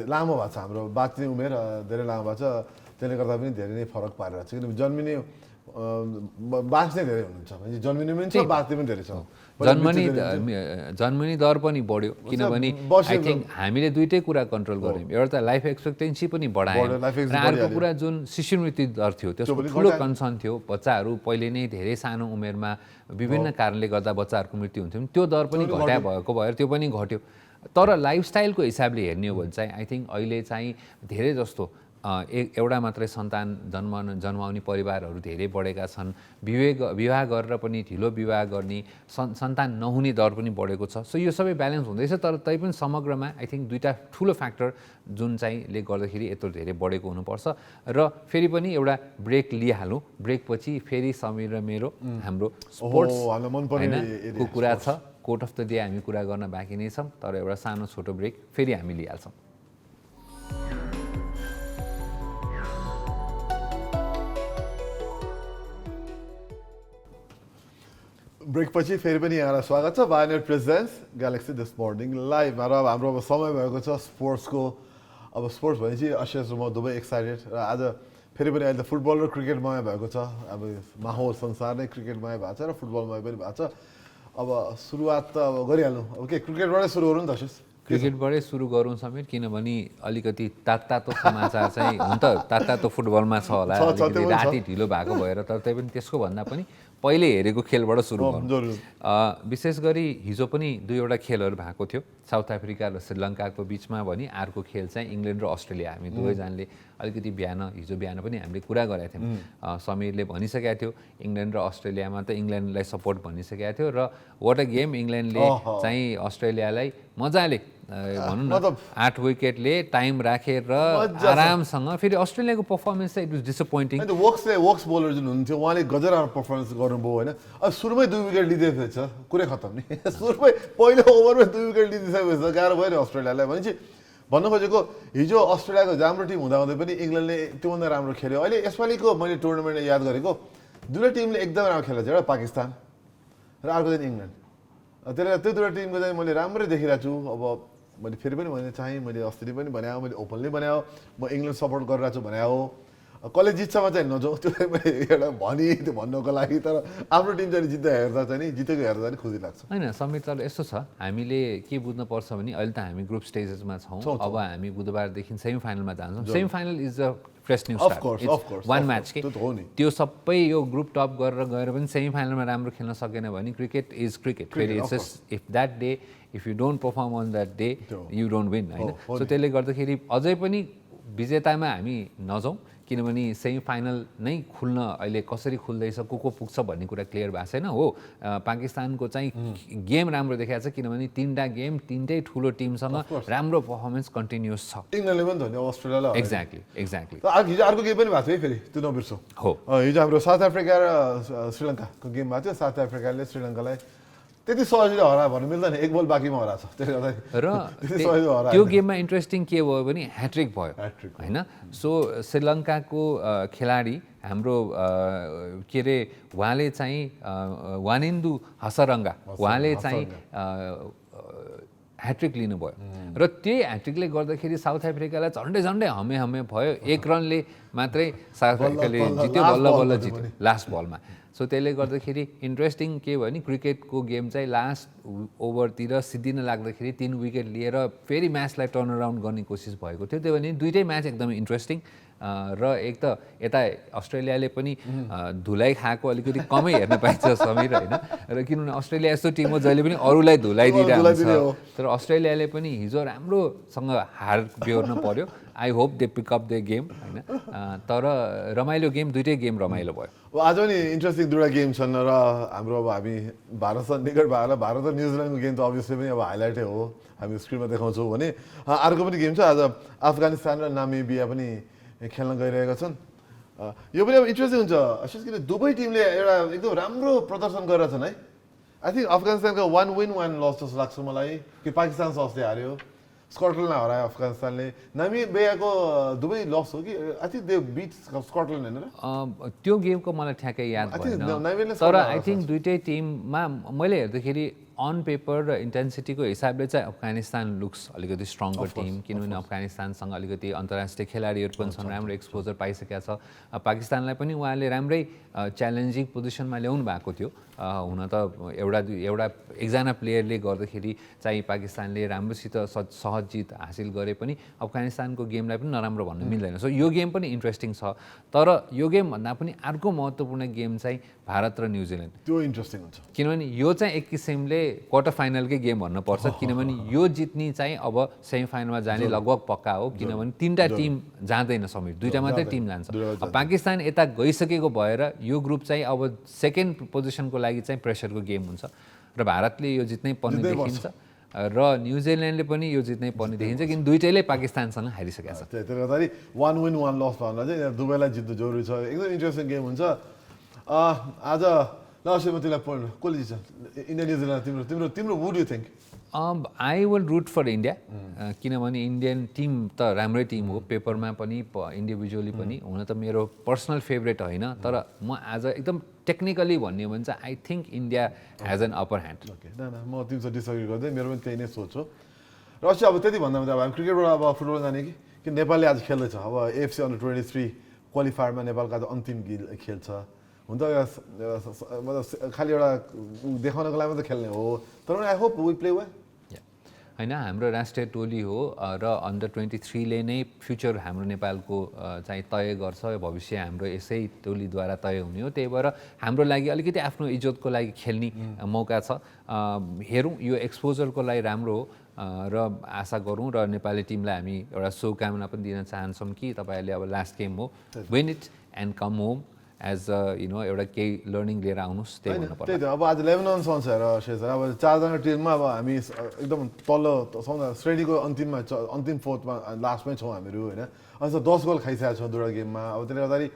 लामो भएको छ, हाम्रो बाँच्ने उमेर धेरै लामो भएको छ। त्यसले गर्दा पनि धेरै नै फरक पारेर छ। किनभने जन्मिने बाँच्ने धेरै हुनुहुन्छ, जन्मिने पनि छ, बाँच्ने पनि धेरै छ। जन्मिने दर पनि बढ्यो किनभने आई थिङ्क हामीले दुइटै कुरा कन्ट्रोल गऱ्यौँ। एउटा त लाइफ एक्सपेक्टेन्सी पनि बढायौँ र अर्को कुरा जुन शिशु मृत्यु दर थियो त्यसको ठुलो कन्सर्न थियो। बच्चाहरू पहिले नै धेरै सानो उमेरमा विभिन्न कारणले गर्दा बच्चाहरूको मृत्यु हुन्थ्यो, त्यो दर पनि घटाइ भएको भएर त्यो पनि घट्यो। तर लाइफस्टाइलको हिसाबले हेर्ने हो भने चाहिँ आई थिङ्क अहिले चाहिँ धेरै जस्तो एउटा मात्रै सन्तान जन्माउने परिवारहरू धेरै बढेका छन्। विवाह गरेर पनि ढिलो विवाह गर्ने, सन्तान नहुने दर पनि बढेको छ। सो यो सबै ब्यालेन्स हुँदैछ। तर तै पनि समग्रमा आई थिङ्क दुईवटा ठुलो फ्याक्टर जुन चाहिँ ले गर्दाखेरि यत्रो धेरै बढेको हुनुपर्छ। र फेरि पनि एउटा ब्रेक लिइहालौँ, ब्रेकपछि फेरि समीर र मेरो हाम्रो स्पोर्ट्स को कुरा छ। कोर्ट अफ द डे हामी कुरा गर्न बाँकी नै छौँ, तर एउटा सानो छोटो ब्रेक फेरि हामी लिइहाल्छौँ। ब्रेकपछि फेरि पनि यहाँलाई स्वागत छ। वायनेट प्रेजेन्ट्स ग्यालेक्सी दिस मर्निङ लाइभमा। र हाम्रो अब समय भएको छ स्पोर्ट्सको। अब स्पोर्ट्स भनेपछि अशेष र म दुवै एक्साइटेड। र आज फेरि पनि अहिले त फुटबल र क्रिकेटमय भएको छ। अब माहौल संसार नै क्रिकेटमय भएको छ र फुटबलमय पनि भएको छ। अब सुरुवात त अब गरिहाल्नु। अब के क्रिकेटबाटै सुरु गरौँ त अशेष? क्रिकेटबाटै सुरु गरौँ समीर, किनभने अलिकति तातो समाचार चाहिँ हुन त तातो फुटबलमा छ होला, राति ढिलो भएको भएर, तर त्यही पनि त्यसको भन्दा पनि पहिले हेरेको खेलबाट सुरु गरौँ। विशेष गरी हिजो पनि 2वटा खेलहरू भएको थियो, साउथ अफ्रिका र श्रीलङ्काको बिचमा भने अर्को खेल चाहिँ इङ्ल्यान्ड र अस्ट्रेलिया। हामी दुवैजनाले अलिकति हिजो बिहान पनि हामीले कुरा गरेका थियौँ। समीरले भनिसकेका थियो इङ्ल्यान्ड र अस्ट्रेलियामा त इङ्ल्यान्डलाई सपोर्ट भनिसकेका थियो र वाट अ गेम। इङ्ल्यान्डले चाहिँ अस्ट्रेलियालाई मजाले भनौँ न 8 विकेटले टाइम राखेर आरामसँग। फेरि अस्ट्रेलियाको पर्फर्मेन्स चाहिँ it was disappointing. Woakes bowler जुन हुनुहुन्थ्यो उहाँले गजब पर्फर्मेन्स गर्नुभयो होइन। अब सुरुमै 2 विकेट लिँदै छ, कुरै खत्तम नि। सुरुमै पहिलो ओभरमै 2 विकेट लिँदिसकेपछि अस्ट्रेलियालाई भनेपछि भन्नु खोजेको हिजो अस्ट्रेलियाको राम्रो टिम हुँदाहुँदै पनि इङ्ल्यान्डले त्योभन्दा राम्रो खेल्यो। अहिले यसपालिको मैले टुर्नामेन्टमा याद गरेको 2वटा टिमले एकदमै राम्रो खेलेको छ। एउटा पाकिस्तान र अर्को चाहिँ इङ्ल्यान्ड। त्यसले त्यो 2वटा टिमको चाहिँ मैले राम्रै देखिरहेको छु। अब मैले फेरि पनि भने मैले अस्ति पनि भने मैले ओपनली भने म इङ्ल्यान्ड सपोर्ट गरिरहेको छु भने हो। कसले जित्छमा चाहिँ नजाउँ, त्यो मैले एउटा त्यो भन्नुको लागि। तर आफ्नो टिम चाहिँ जितेको हेर्दा चाहिँ खुसी लाग्छ होइन समीर। तर यस्तो छ, हामीले के बुझ्नुपर्छ भने अहिले त हामी ग्रुप स्टेजेसमा छौँ। अब हामी बुधबारदेखि सेमी फाइनलमा जान्छौँ। Semi final is a fresh new start, 1 match के त्यो सबै यो ग्रुप टप गरेर गएर पनि सेमी फाइनलमा राम्रो खेल्न सकेन भने क्रिकेट इज क्रिकेट। फेरि it's just if that day if you don't perform on that day you don't win होइन। सो त्यसले गर्दाखेरि अझै पनि विजेतामा हामी नजाउँ, किनभने सेमी फाइनल नै खुल्न अहिले कसरी खुल्दैछ को पुग्छ भन्ने कुरा क्लियर भएको छैन हो पाकिस्तानको चाहिँ गेम राम्रो देखाएको छ किनभने 3टा गेम 3टै ठुलो टिमसँग राम्रो पर्फर्मेन्स कन्टिन्युस छ इङ्ल्यान्डले पनि धन्य अस्ट्रेलियालाई एक्ज्याक्टली हिजो अर्को गेम पनि भएको थियो है फेरि त्यो नबिर्सौँ हो हिजो हाम्रो साउथ अफ्रिका र श्रीलङ्काको गेम भएको थियो साउथ अफ्रिकाले श्रीलङ्कालाई त्यति सजिलो हरा भन्नु मिल्दैन एक बल बाँकीमा हराएको छ त्यसले गर्दा त्यो गेममा इन्ट्रेस्टिङ के भयो भने ह्याट्रिक भयो होइन सो श्रीलङ्काको खेलाडी हाम्रो के अरे उहाँले चाहिँ वानिन्दु हसरङ्गा उहाँले चाहिँ ह्याट्रिक लिनुभयो र त्यही ह्याट्रिकले गर्दाखेरि साउथ अफ्रिकालाई झन्डै हमे भयो 1 रनले मात्रै साउथ अफ्रिकाले जित्यो बल्ल जित्यो लास्ट बलमा सो त्यसले गर्दाखेरि इन्ट्रेस्टिङ के भयो भने क्रिकेटको गेम चाहिँ लास्ट ओभरतिर सिद्धिन लाग्दाखेरि 3 विकेट लिएर फेरि म्याचलाई टर्न अराउन्ड गर्ने कोसिस भएको थियो त्यो भने दुईटै म्याच एकदमै इन्ट्रेस्टिङ र एक त यता अस्ट्रेलियाले पनि धुलाइ खाएको अलिकति कमै हेर्न पाइन्छ समीर होइन र किनभने अस्ट्रेलिया यस्तो टिम हो जहिले पनि अरूलाई धुलाइ दिइरहेको हुन्छ तर अस्ट्रेलियाले पनि हिजो राम्रोसँग हार बेहोर्न पर्यो I hope they pick up the game होइन तर रमाइलो गेम दुईटै गेम रमाइलो भयो आज पनि इन्ट्रेस्टिङ दुईवटा गेम छन् र हाम्रो अब हामी भारतसँग निकट भएर भारत र न्युजिल्यान्डको गेम त अभियसली पनि अब हाइलाइटै हो हामी स्क्रिनमा देखाउँछौँ भने अर्को पनि गेम छ आज अफगानिस्तान र नामिबिया पनि खेल्न गइरहेका छन् यो पनि अब इन्ट्रेस्टिङ हुन्छ विशेष गरी दुवै टिमले एउटा एकदम राम्रो प्रदर्शन गरेका छन् है आई थिङ्क अफगानिस्तानको 1 विन 1 लस जस्तो लाग्छ मलाई कि पाकिस्तान अस्ति हार्यो स्कटल्यान्डलाई हरायो अफगानिस्तानले नामिबियाको दुवै लस हो कि I think they beet Scotland होइन र त्यो गेमको मलाई ठ्याक्कै याद भएन तर आई थिङ्क दुईटै टिममा मैले हेर्दाखेरि अन पेपर र इन्टेन्सिटीको हिसाबले चाहिँ अफगानिस्तान लुक्स अलिकति स्ट्रङ्गर टिम किनभने अफगानिस्तानसँग अलिकति अन्तर्राष्ट्रिय खेलाडीहरू पनि छन् राम्रो एक्सपोजर पाइसकेका छ पाकिस्तानलाई पनि उहाँले राम्रै च्यालेन्जिङ पोजिसनमा ल्याउनु भएको थियो हुन त एकजना प्लेयरले गर्दाखेरि चाहिँ पाकिस्तानले राम्रोसित सहज जित हासिल गरे पनि अफगानिस्तानको गेमलाई पनि नराम्रो भन्नु मिल्दैन सो यो गेम पनि इन्ट्रेस्टिङ छ तर यो गेम भन्दा पनि अर्को महत्त्वपूर्ण गेम चाहिँ भारत र न्युजिल्यान्ड त्यो इन्ट्रेस्टिङ हुन्छ किनभने यो चाहिँ एक किसिमले क्वार्टर फाइनलकै गेम भन्नुपर्छ किनभने यो जित्ने चाहिँ अब सेमी फाइनलमा जाने लगभग पक्का हो किनभने 3टा टिम जाँदैन समीर 2टा मात्रै टिम जान्छ पाकिस्तान यता गइसकेको भएर यो ग्रुप चाहिँ अब सेकेन्ड पोजिसनको लागि चाहिँ प्रेसरको गेम हुन्छ र भारतले यो जित्नै पर्ने देखिन्छ र न्युजिल्यान्डले पनि यो जित्नै पर्ने देखिन्छ किन दुईटैले पाकिस्तानसँग हारिसकेका छ त्यसले गर्दाखेरि 1 विन 1 लस भन्दा चाहिँ दुबईलाई जित्नु जरुरी छ एकदम इन्ट्रेस्टिङ गेम हुन्छ आज ल म तिमीलाई पढ्नु कसले जित्छ इन्डिया न्युजिल्यान्ड तिम्रो तिम्रो would you think I will root for India किनभने इन्डियन टिम त राम्रै टिम हो पेपरमा पनि इन्डिभिजुअली पनि हुन त मेरो पर्सनल फेभरेट होइन तर म आज एकदम टेक्निकली भन्ने हो भने चाहिँ I think India has an upper hand म तिमीसँग डिसएग्री गर्दै मेरो पनि त्यही नै सोच हो र अस्ति अब त्यति भन्दा अब हामी क्रिकेटबाट अब फुटबल जाने कि नेपालले आज खेल्दैछ अब एफसी अन्डर 23 क्वालिफायरमा नेपालको आज अन्तिम खेल छ हुन त मतलब खालि एउटा देखाउनको लागि मात्रै खेल्ने हो तर I hope we play well होइन हाम्रो राष्ट्रिय टोली हो र अन्डर 23ले नै फ्युचर हाम्रो नेपालको चाहिँ तय गर्छ भविष्य हाम्रो यसै टोलीद्वारा तय हुने हो त्यही भएर हाम्रो लागि अलिकति आफ्नो इज्जतको लागि खेल्ने मौका छ हेरौँ यो एक्सपोजरको लागि राम्रो हो र आशा गरौँ र नेपाली टिमलाई हामी एउटा शुभकामना पनि दिन चाहन्छौँ कि तपाईँहरूले अब लास्ट गेम हो win it and come home as एउटा केही लर्निङ लिएर आउनुहोस् त्यही भन्नुपर्छ त्यही त अब आज 11 रन छ र शेजर अब 4जना टिममा अब हामी एकदम तल्लो श्रेणीको अन्तिम फोर्थमा लास्टमै छौँ हामीहरू होइन अन्त 10 गोल खाइसकेका छौँ दुईवटा गेममा अब त्यसले गर्दाखेरि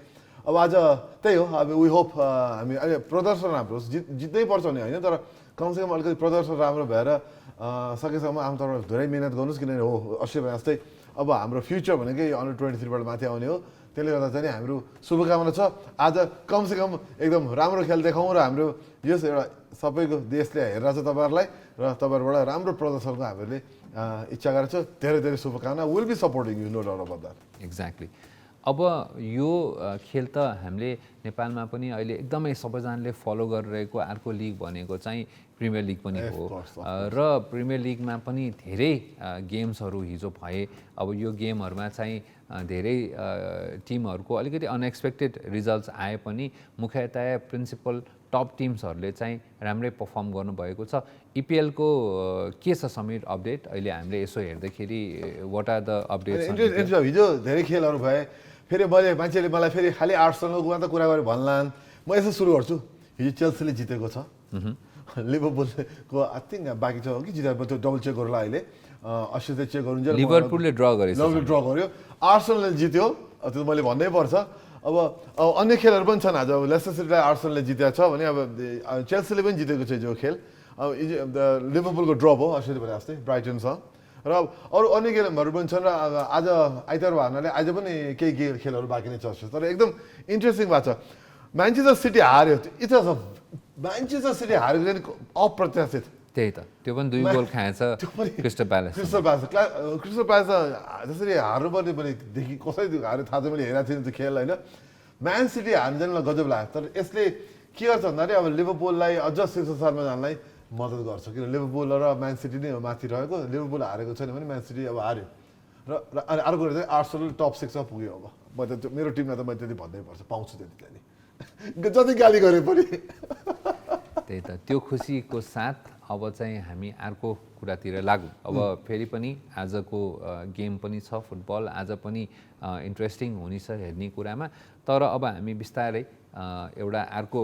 अब आज त्यही हो अब वी होप हामी अहिले प्रदर्शन राम्रो होस् जित्नै पर्छ भने होइन तर कमसेकम अलिकति प्रदर्शन राम्रो भएर सकेसम्म आफ्नो तर्फबाट धेरै मिहिनेत गर्नुहोस् किनभने हो अस्ति भने जस्तै अब हाम्रो फ्युचर भनेकै अन्डर 23बाट माथि आउने हो त्यसले गर्दा चाहिँ हाम्रो शुभकामना छ आज कमसेकम एकदम राम्रो खेल देखाउँ र हाम्रो यस एउटा सबैको देशले हेरिरहेको छ तपाईँहरूलाई र तपाईँहरूबाट राम्रो प्रदर्शनको हामीले इच्छा गरेको छ धेरै धेरै शुभकामना will be supporting you no doubt about that exactly अब यो खेल त हामीले नेपालमा पनि अहिले एकदमै सबैजनाले फलो गरिरहेको अर्को लिग भनेको चाहिँ प्रिमियर लिग पनि हो र प्रिमियर लिगमा पनि धेरै गेम्सहरू हिजो भए अब यो गेमहरूमा चाहिँ धेरै टिमहरूको अलिकति अनएक्सपेक्टेड रिजल्ट्स आए पनि मुख्यतया प्रिन्सिपल टप टिम्सहरूले चाहिँ राम्रै पर्फर्म गर्नुभएको छ इपिएलको के छ समीर अपडेट अहिले हामीले यसो हेर्दाखेरि वाट आर द अपडेट्स हिजो धेरै खेलहरू भए फेरि मान्छेले मलाई फेरि खालि आर्सेनलको मात्र कुरा गरेर भन्लान्। म यसो सुरु गर्छु, हिजो चेल्सीले जितेको छ, लिभरपुलको आई थिङ्क बाँकी छ कि जिता, त्यो डबल चेक गरौँला अहिले, अस्ति चेक गरुन्जेल लिभरपुलले ड्र गरेछ, ड्र गर्यो, आर्सेनलले जित्यो, त्यो मैले भन्नै पर्छ। अब अन्य खेलहरू पनि छन्, आज अब लेस्टर सिटीलाई आर्सेनलले जितेको छ भने अब चेल्सीले पनि जितेको छ जो खेल, अब लिभरपुलको ड्रप हो अस्ति भने जस्तै ब्राइटनसँग। र अरू अन्य गेमहरू पनि छन्, र आज आइतबार भन्नाले आज पनि केही खेलहरू बाँकी नै छ, तर एकदम इन्ट्रेस्टिङ भएको छ। म्यान्चेस्टर सिटी हार्यो, इतिहास म्यान्चेस्टर सिटी हारेको चाहिँ अप्रत्याशित, त्यही त, त्यो पनि 2 गोल खाएछ क्रिस्टल प्यालेस। क्रिस्टल प्यालेस जसरी हार्नुपर्ने पनि देखि कसरी हार्यो थाहा चाहिँ मैले हेरेको थिइनँ त्यो खेल होइन। म्यान सिटी हार्नु चाहिँ मलाई गजब लाग्यो, तर यसले के गर्छ भन्दाखेरि अब लिभरपुललाई अझ शीर्ष स्थानमा जानलाई मद्दत गर्छ, किन लिभरपुल र म्यान सिटी नै माथि रहेको, लिभरपुल हारेको छैन भने म्यान सिटी अब हार्यो। र अर्को कुरा चाहिँ आर्सेनल टप 6मा पुग्यो। अब म त मेरो टिमलाई त मैले त्यति भन्नै पर्छ, पाउँछु त्यति त्यहाँनिर जति गाली गरे पनि। त्यही त, त्यो खुसीको साथ अब चाहिँ हामी अर्को कुरातिर लागौँ। अब फेरि पनि आजको गेम पनि छ फुटबल, आज पनि इन्ट्रेस्टिङ हुने छ हेर्ने कुरामा, तर अब हामी बिस्तारै एउटा अर्को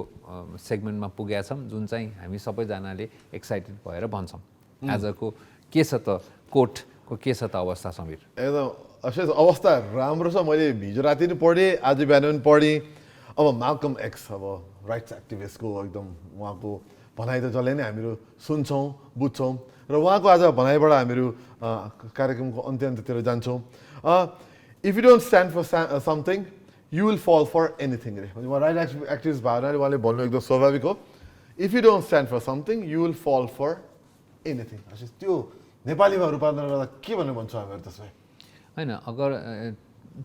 सेगमेन्टमा पुगेका छौँ जुन चाहिँ हामी सबैजनाले एक्साइटेड भएर भन्छौँ। आजको के छ त, कोर्टको के छ त अवस्था समीर? एकदम अवश्य अवस्था राम्रो छ, मैले हिजो राति नै पढेँ, आज बिहान पनि पढेँ। अब माल्कम एक्स, अब राइट्स एक्टिभिस्टको एकदम उहाँको भनाइ त जसले नै हामीहरू सुन्छौँ बुझ्छौँ, र उहाँको आज भनाइबाट हामीहरू कार्यक्रमको अन्त्यतिर जान्छौँ। If you don't stand for something you will fall for anything रे, उहाँ राइट एक्टिभिस्ट भएर उहाँले भन्नु एकदम स्वाभाविक हो। If you don't stand for something you will fall for anything, त्यो नेपालीमा रूपान्तरण गर्दा के भन्नु भन्छ हामीहरू त्यसमा? होइन, अगर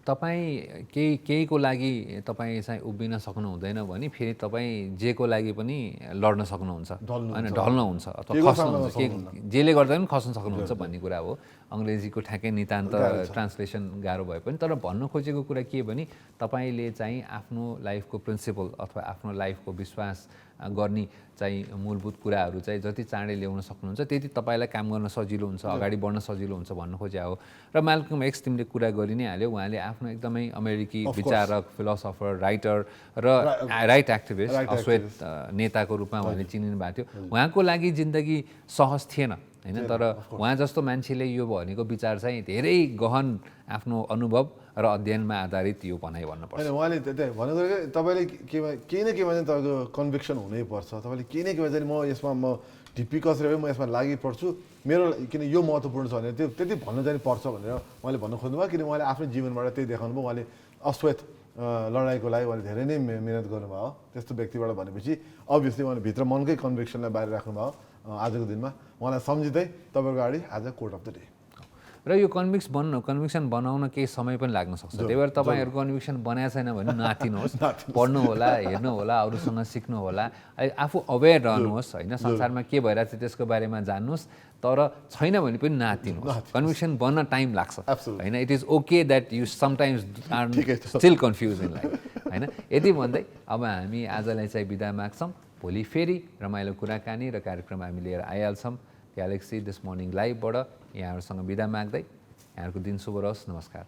तपाईँ केहीको लागि तपाईँ चाहिँ उभिन सक्नु हुँदैन भने फेरि तपाईँ जेको लागि पनि लड्न सक्नुहुन्छ, होइन ढल्न हुन्छ अथवा खस्नुहुन्छ, जेले गर्दा पनि खस्न सक्नुहुन्छ भन्ने कुरा हो। अङ्ग्रेजीको ठ्याक्कै नितान्त ट्रान्सलेसन गाह्रो भए पनि, तर भन्नु खोजेको कुरा के भने तपाईँले चाहिँ आफ्नो लाइफको प्रिन्सिपल अथवा आफ्नो लाइफको विश्वास गर्ने चाहिँ मूलभूत कुराहरू चाहिँ जति चाँडै ल्याउन सक्नुहुन्छ त्यति तपाईँलाई काम गर्न सजिलो हुन्छ, अगाडि बढ्न सजिलो हुन्छ भन्नु खोजे हो। र माल्कम एक्स तिमीले कुरा गरि नै हाल्यो, उहाँले आफ्नो एकदमै अमेरिकी विचारक, फिलोसफर, राइटर र राइट एक्टिभिस्ट, अश्वेत नेताको रूपमा उहाँले चिनिनु भएको थियो। उहाँको लागि जिन्दगी सहज थिएन होइन, तर उहाँ जस्तो मान्छेले यो भनेको विचार चाहिँ धेरै गहन आफ्नो अनुभव र अध्ययनमा आधारित यो भनाइ भन्नुपर्छ। होइन, उहाँले त्यही भनेको तपाईँले केही न केहीमा चाहिँ तपाईँको कन्भिक्सन हुनैपर्छ, तपाईँले केही न केहीमा चाहिँ म यसमा म ढिप्पी कसेर म यसमा लागि पर्छु, मेरो किन यो महत्त्वपूर्ण छ भने त्यो त्यति भन्न चाहिँ पर्छ भनेर उहाँले भन्न खोज्नुभयो, किन उहाँले आफ्नो जीवनबाट त्यही देखाउनु भयो। उहाँले अश्वेत लडाइँको लागि उहाँले धेरै नै मिहिनेत गर्नुभयो, त्यस्तो व्यक्तिबाट भनेपछि अभियसली उहाँले भित्र मनकै कन्भिक्सनलाई बाहिर राख्नुभयो। आजको दिनमा उहाँलाई सम्झिँदै तपाईँको अगाडि आज कोर्ट अफ द डे, र यो कन्भिक्सन बनाउन केही समय पनि लाग्न सक्छ, त्यही भएर तपाईँहरू कन्भिक्सन बनाएको छैन भने नातिनुहोस्, पढ्नु होला, हेर्नु होला, अरूसँग सिक्नु होला, आफू अवेर रहनुहोस् होइन, संसारमा के भइरहेको छ त्यसको बारेमा जान्नुहोस्, तर छैन भने पनि नातिनुहोस्। कन्भिक्सन बन्न टाइम लाग्छ होइन, it is okay that you sometimes are still confuse in life होइन। यति भन्दै अब हामी आजलाई चाहिँ बिदा माग्छौँ, भोलि फेरि रमाइलो कुराकानी र कार्यक्रम हामी लिएर आइहाल्छौँ। ग्यालेक्सी दिस मर्निङ लाइभबाट यहाँहरूसँग बिदा माग्दै यहाँहरूको दिन शुभ रहोस्। नमस्कार।